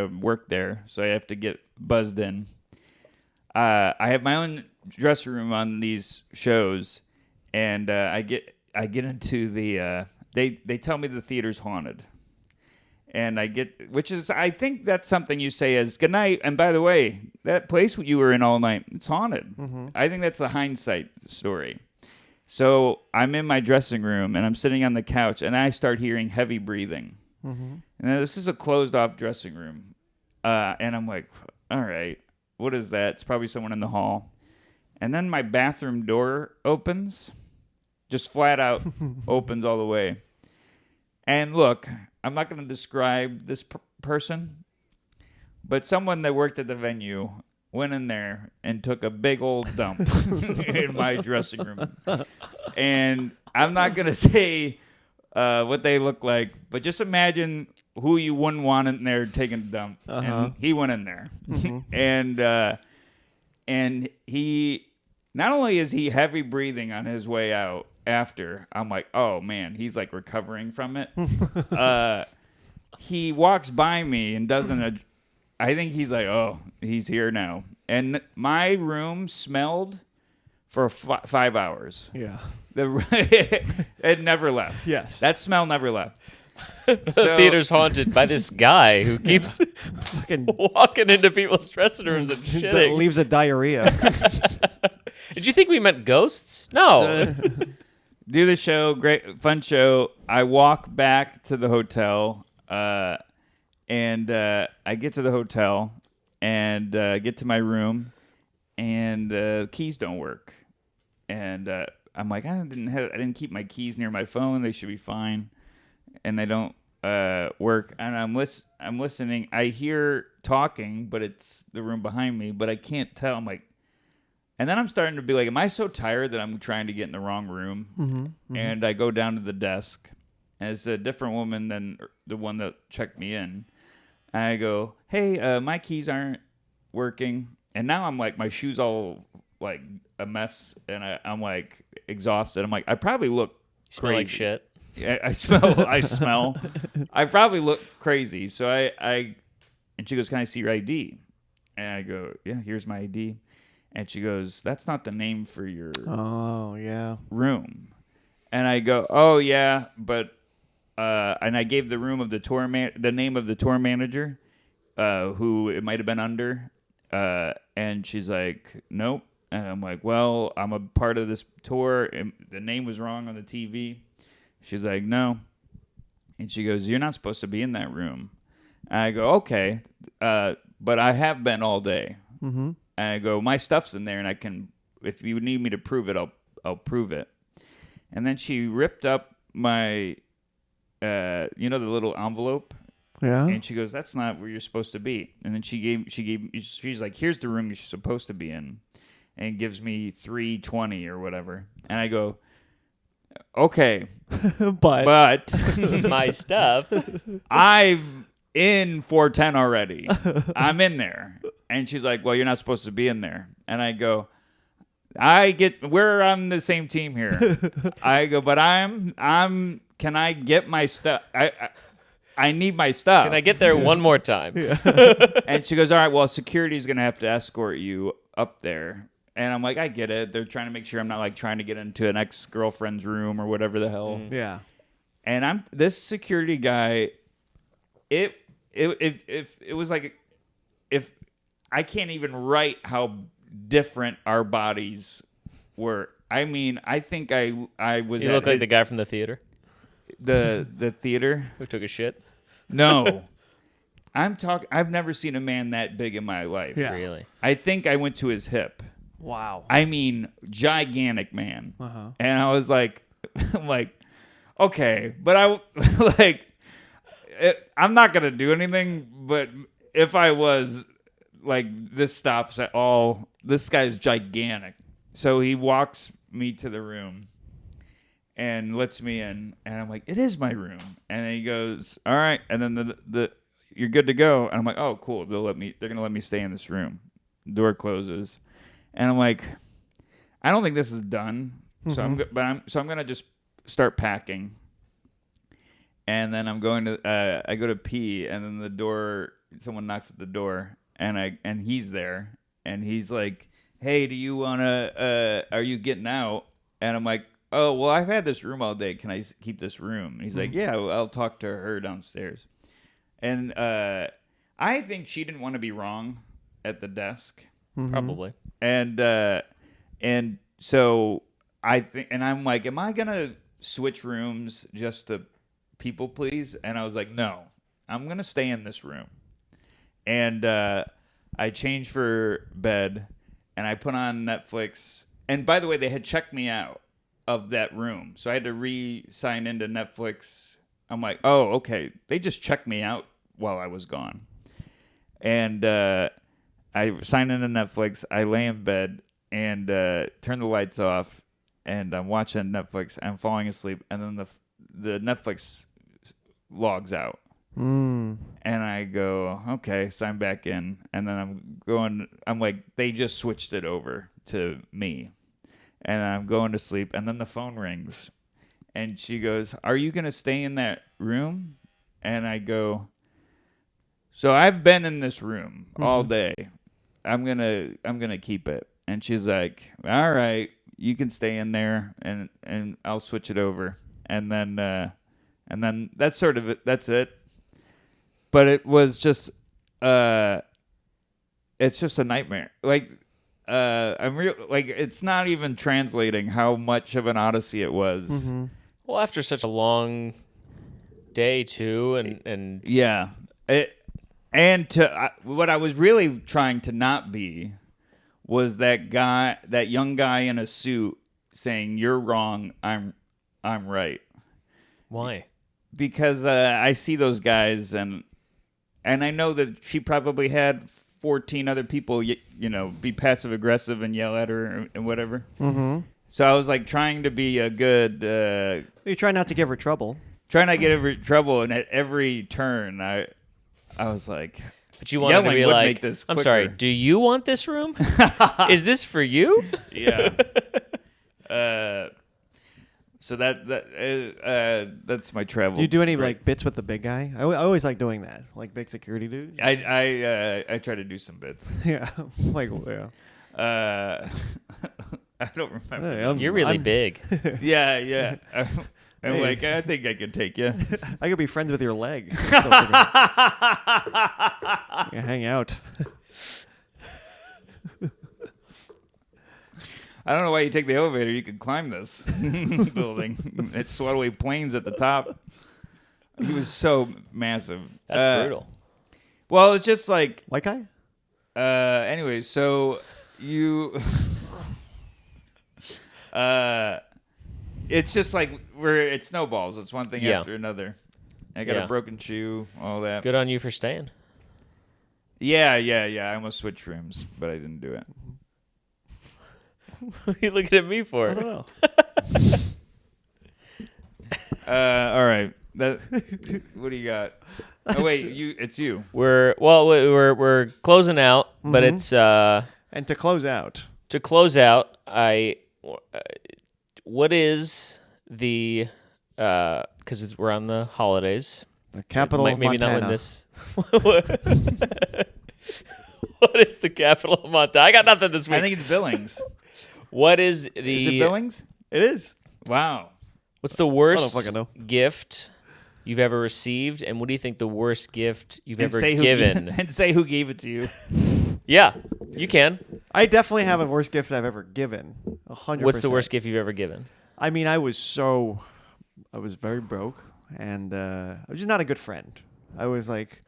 work there, so I have to get buzzed in. I have my own dressing room on these shows, and I get into the they tell me the theater's haunted, and I think that's something you say as good night. And by the way, that place you were in all night, it's haunted. Mm-hmm. I think that's a hindsight story. So I'm in my dressing room, and I'm sitting on the couch, and I start hearing heavy breathing. Mm-hmm. And this is a closed-off dressing room. And I'm like, all right, what is that? It's probably someone in the hall. And then my bathroom door opens, just flat out opens all the way. And look, I'm not going to describe this person, but someone that worked at the venue went in there and took a big old dump in my dressing room. And I'm not going to say what they look like, but just imagine who you wouldn't want in there taking a dump. And he went in there. Mm-hmm. And he, not only is he heavy breathing on his way out after, I'm like, oh man, he's like recovering from it. He walks by me and doesn't, I think he's like, oh, he's here now. And my room smelled for 5 hours. Yeah. It never left. Yes. That smell never left. The theater's haunted by this guy who keeps walking into people's dressing rooms and shitting. Leaves a diarrhea. Did you think we meant ghosts? No. So, do the show, great, fun show. I walk back to the hotel, and I get to the hotel and get to my room, and keys don't work. And I'm like, I didn't keep my keys near my phone. They should be fine. And they don't work. And I'm listening. I hear talking, but it's the room behind me, but I can't tell. I'm like, and then I'm starting to be like, am I so tired that I'm trying to get in the wrong room? Mm-hmm, mm-hmm. And I go down to the desk, and it's a different woman than the one that checked me in. And I go, hey, my keys aren't working. And now I'm like, my shoes all like a mess, and I'm like exhausted. I'm like, I probably look smell like shit. Yeah, I smell. I probably look crazy. So I and she goes, can I see your ID? And I go, yeah, here's my ID. And she goes, that's not the name for your room. And I go, oh yeah, but and I gave the room of the name of the tour manager, who it might have been under. And she's like, nope. And I'm like, well, I'm a part of this tour. And the name was wrong on the TV. She's like, no. And she goes, you're not supposed to be in that room. And I go, okay, but I have been all day. Mm-hmm. And I go, my stuff's in there, and I can, if you need me to prove it, I'll prove it. And then she ripped up my, the little envelope. Yeah. And she goes, that's not where you're supposed to be. And then she's like, here's the room you're supposed to be in. And gives me $320 or whatever. And I go, Okay, but My stuff. I'm in 410 already. I'm in there. And she's like, well, you're not supposed to be in there. And I go, we're on the same team here. I go, but can I get my stuff? I need my stuff. Can I get there one more time? And she goes, all right, well, security's going to have to escort you up there. And I'm like, I get it. They're trying to make sure I'm not like trying to get into an ex-girlfriend's room or whatever the hell. Yeah. And this security guy, if it was like, if I can't even write how different our bodies were. I mean, I think I was. You look like the guy from the theater. The theater Who took a shit? No. I've never seen a man that big in my life. Yeah. Really? I think I went to his hip. Wow. I mean, gigantic man. Uh-huh. And I was like, I'm like, okay, but I'm not gonna do anything. But if I was, like, this stops at all. This guy's gigantic. So he walks me to the room and lets me in, and I'm like, it is my room. And then he goes, all right, and then the you're good to go. And I'm like, oh, cool. They're gonna let me stay in this room. The door closes. And I'm like, I don't think this is done. Mm-hmm. So I'm gonna just start packing. And then I go to pee, and then someone knocks at the door, and he's there, and he's like, hey, are you getting out? And I'm like, oh, well, I've had this room all day. Can I keep this room? And he's like, yeah, I'll talk to her downstairs. And I think she didn't want to be wrong at the desk. Mm-hmm. Probably. And so I think, and I'm like, am I gonna switch rooms just to people please? And I was like, no, I'm gonna stay in this room. And I changed for bed, and I put on Netflix. And by the way, they had checked me out of that room, so I had to re-sign into Netflix. I'm like, oh, okay, they just checked me out while I was gone. And I sign into Netflix. I lay in bed and turn the lights off, and I'm watching Netflix. I'm falling asleep, and then the Netflix logs out. And I go, okay, sign back in. And then I'm like, they just switched it over to me. And I'm going to sleep, and then the phone rings. And she goes, are you going to stay in that room? And I go, so I've been in this room all day. I'm gonna keep it. And she's like, all right, you can stay in there, and I'll switch it over. And then that's sort of it. That's it. But it was just it's just a nightmare. Like it's not even translating how much of an odyssey it was. Mm-hmm. Well, after such a long day too, and yeah, what I was really trying to not be was that young guy in a suit saying, "You're wrong, I'm right." Why? Because I see those guys, and I know that she probably had 14 other people, be passive aggressive and yell at her and whatever. Mm-hmm. So I was like trying to be a good. You try not to give her trouble. Trying not to give her trouble, and at every turn, I was like, but you wanted to be would like, make this I'm quicker. sorry, do you want this room? Is this for you? Yeah. So that's my travel. Do you do any like bits with the big guy? I always like doing that, like big security dudes. I try to do some bits. Yeah, like yeah. I don't remember. Hey, You're really big. Yeah. I'm like, I think I could take you. I could be friends with your leg. Yeah, hang out. I don't know why you take the elevator. You could climb this building. It's swept away planes at the top. He was so massive. That's brutal. Well, it's just like White guy? Anyway, so you it's just like it snowballs. It's one thing after another. I got a broken shoe, all that. Good on you for staying. Yeah. I almost switched rooms, but I didn't do it. What are you looking at me for? I don't know. All right. What do you got? Oh wait, it's you. We're closing out, but it's And to close out, what is the because we're on the holidays. the capital of Maybe Montana. not when this. What is the capital of Montana? I got nothing this week. I think it's Billings. What is Is it Billings? It is. Wow. What's the worst fucking know. gift you've ever received, and what do you think the worst gift you've ever say given? and say who gave it to you. Yeah, you can. I definitely have a worst gift I've ever given. 100%. What's the worst gift you've ever given? I mean, I was very broke, and I was just not a good friend. I was like,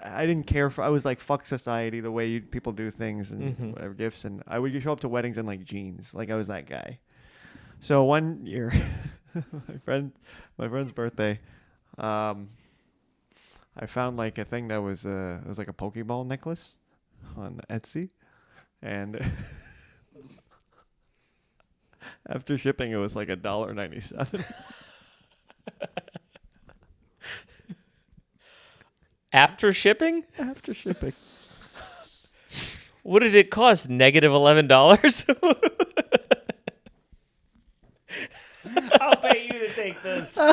I didn't care for. I was like, fuck society, the way people do things and whatever gifts, and I would show up to weddings in like jeans, like I was that guy. So one year, my friend's birthday, I found like a thing that was it was like a Pokeball necklace on Etsy, and after shipping, it was like $1.97. After shipping? After shipping. What did it cost? -$11? I'll pay you to take this. Oh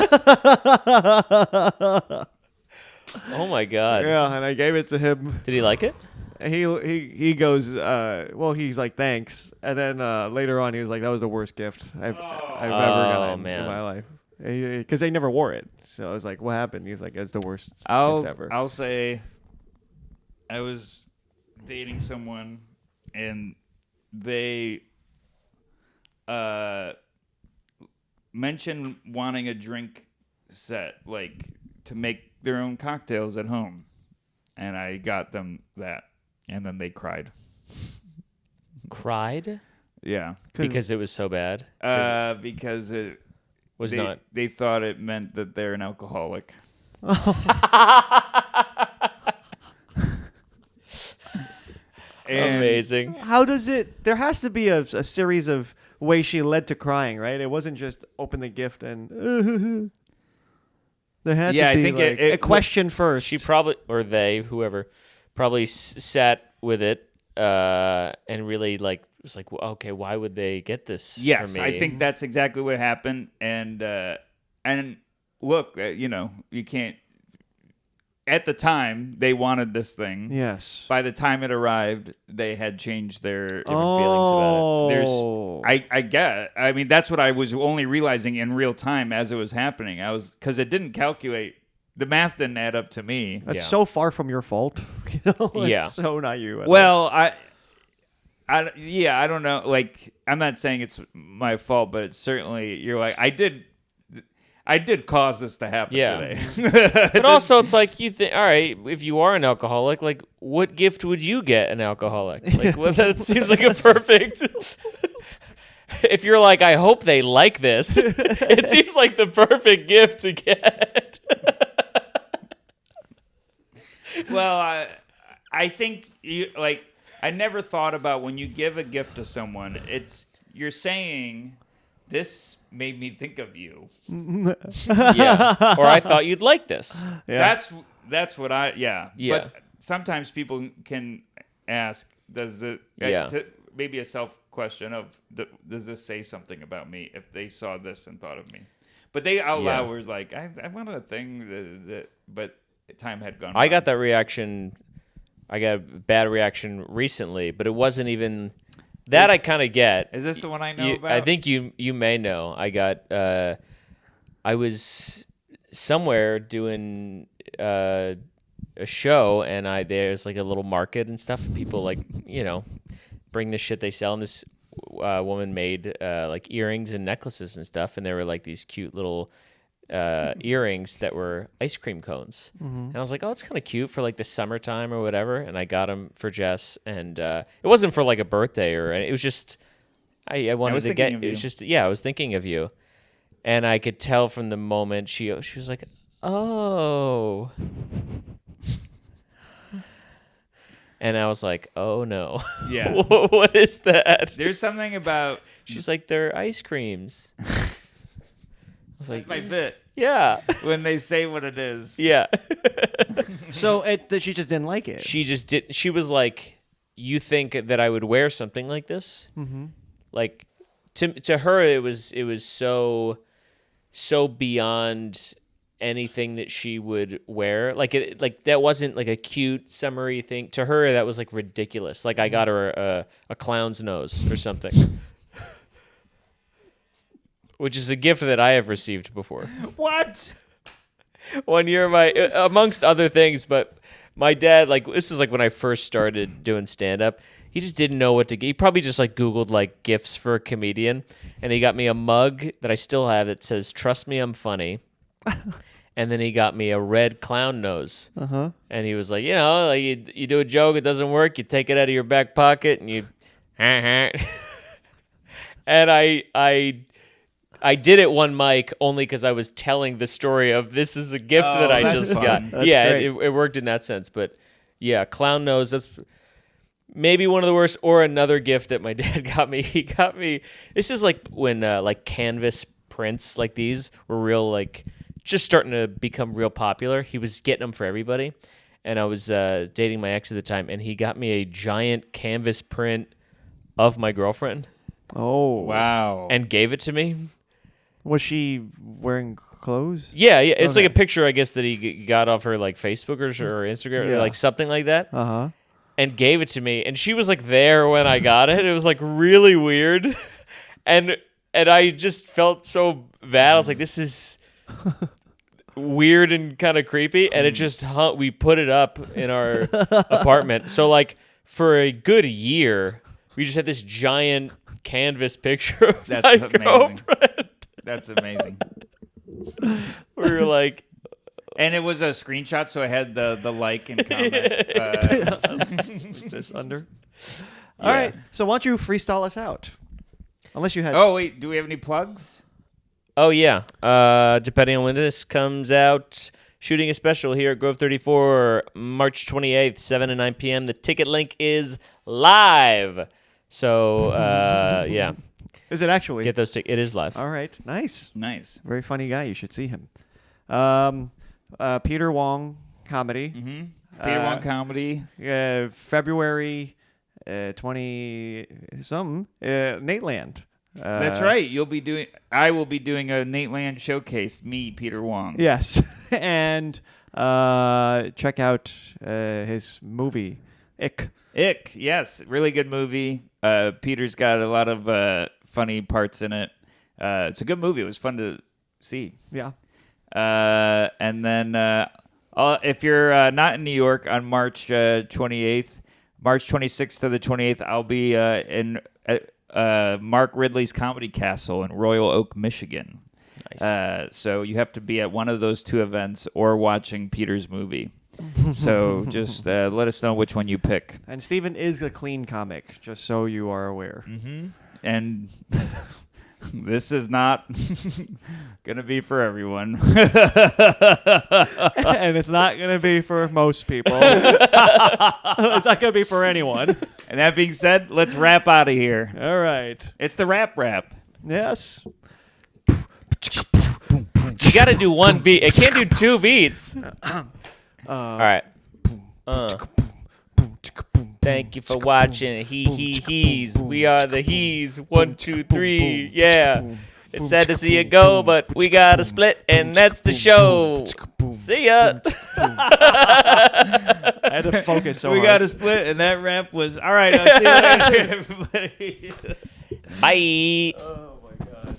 my god. Yeah, and I gave it to him. Did he like it? He goes, well, he's like, thanks. And then later on, he was like, that was the worst gift I've ever gotten in my life. Because they never wore it. So I was like, what happened? He was like, it's the worst gift ever. I'll say I was dating someone, and they mentioned wanting a drink set, like to make their own cocktails at home. And I got them that. And then they cried. Cried? Yeah. Because it was so bad? Because it was not. They thought it meant that they're an alcoholic. Amazing. How does it? There has to be a series of ways she led to crying, right? It wasn't just open the gift and. There had to be I think like a question first. She probably, or they, whoever, probably sat with it and really like was like, well, okay, why would they get this? Yes, for me? I think that's exactly what happened. And look, you can't. At the time, they wanted this thing. Yes. By the time it arrived, they had changed their different feelings about it. I get. I mean, that's what I was only realizing in real time as it was happening. Because it didn't calculate. The math didn't add up to me. That's so far from your fault. It's so not you. Well, I don't know. Like, I'm not saying it's my fault, but it's certainly you're like I did cause this to happen today. But also, it's like you think, all right, if you are an alcoholic, like, what gift would you get an alcoholic? Like, well, that seems like a perfect. If you're like, I hope they like this, it seems like the perfect gift to get. Well, I think I never thought about when you give a gift to someone, you're saying, this made me think of you. Yeah. Or I thought you'd like this. Yeah. That's what yeah. But sometimes people can ask, maybe a self question of, does this say something about me if they saw this and thought of me? But they out loud were like, I wanted a thing but time had gone by. I got that reaction. I got a bad reaction recently, but it wasn't even... That I kind of get. Is this the one I know about? I think you may know. I was somewhere doing a show, and there's like a little market and stuff. People like bring the shit they sell, and this woman made like earrings and necklaces and stuff, and they were like these cute little earrings that were ice cream cones. And I was like, oh, it's kind of cute for like the summertime or whatever. And I got them for Jess, and it wasn't for like a birthday it was just I wanted to get. It was just I was thinking of you, and I could tell from the moment she was like, oh. And I was like, oh no. Yeah. What is that? There's something about. She's like, they're ice creams. I was That's like, my bit. yeah. When they say what it is. Yeah. So she just didn't like it. She just did. She was like, you think that I would wear something like this? Mm-hmm. Like, to her, it was so beyond anything that she would wear. Like that wasn't like a cute summery thing. To her, that was like ridiculous. Like I got her a clown's nose or something. Which is a gift that I have received before. What? One year, amongst other things, but my dad, like, this is like when I first started doing stand-up. He just didn't know what to get. He probably just like Googled like gifts for a comedian, and he got me a mug that I still have that says "Trust me, I'm funny," and then he got me a red clown nose. And he was like, like you do a joke, it doesn't work, you take it out of your back pocket, and you, and I did it one mic only because I was telling the story of this is a gift that I just got. That's yeah, great. it worked in that sense. But yeah, clown nose, that's maybe one of the worst. Or another gift that my dad got me. He got me, this is like when like canvas prints like these were real, like just starting to become real popular. He was getting them for everybody. And I was dating my ex at the time, and he got me a giant canvas print of my girlfriend. Oh. Wow. And gave it to me. Was she wearing clothes? Yeah. It's Okay. like a picture, I guess, that he got off her like Facebook or Instagram or like something like that, and gave it to me. And she was like there when I got it. It was like really weird, and I just felt so bad. I was like, this is weird and kind of creepy. And it just we put it up in our apartment. So like for a good year, we just had this giant canvas picture of That's my amazing. girlfriend. That's amazing. We were like, And it was a screenshot, so I had the like and comment. This under. All right. So why don't you freestyle us out? Unless you had. Oh, wait. Do we have any plugs? oh yeah. Depending on when this comes out, shooting a special here at Grove 34, March 28th, 7 to 9 p.m. The ticket link is live. So yeah. Is it actually? Get those tickets. It is live. All right. Nice. Nice. Very funny guy. You should see him. Peter Wong comedy. Peter Wong Comedy. February 20 something. Nateland. That's right. I will be doing a Nate Land showcase. Me, Peter Wong. Yes. And check out his movie, Ick. Ick. Yes. Really good movie. Peter's got a lot of funny parts in it. It's a good movie. It was fun to see. Yeah. And then if you're not in New York on March 28th, March 26th to the 28th, I'll be in Mark Ridley's Comedy Castle in Royal Oak, Michigan. Nice. So you have to be at one of those two events or watching Peter's movie. So just let us know which one you pick. And Steven is a clean comic, just so you are aware. And this is not going to be for everyone. And it's not going to be for most people. It's not going to be for anyone. And that being said, let's wrap out of here. All right. It's the rap. Yes. You got to do one beat. It can't do two beats. All right. Thank you for watching. He's. We are the He's. 1, 2, 3. Yeah. It's sad to see it go, but we got to split, and that's the show. See ya. I had to focus so We hard. got to split, and that rap was all right. I'll see you later, everybody. Bye. Oh, my God.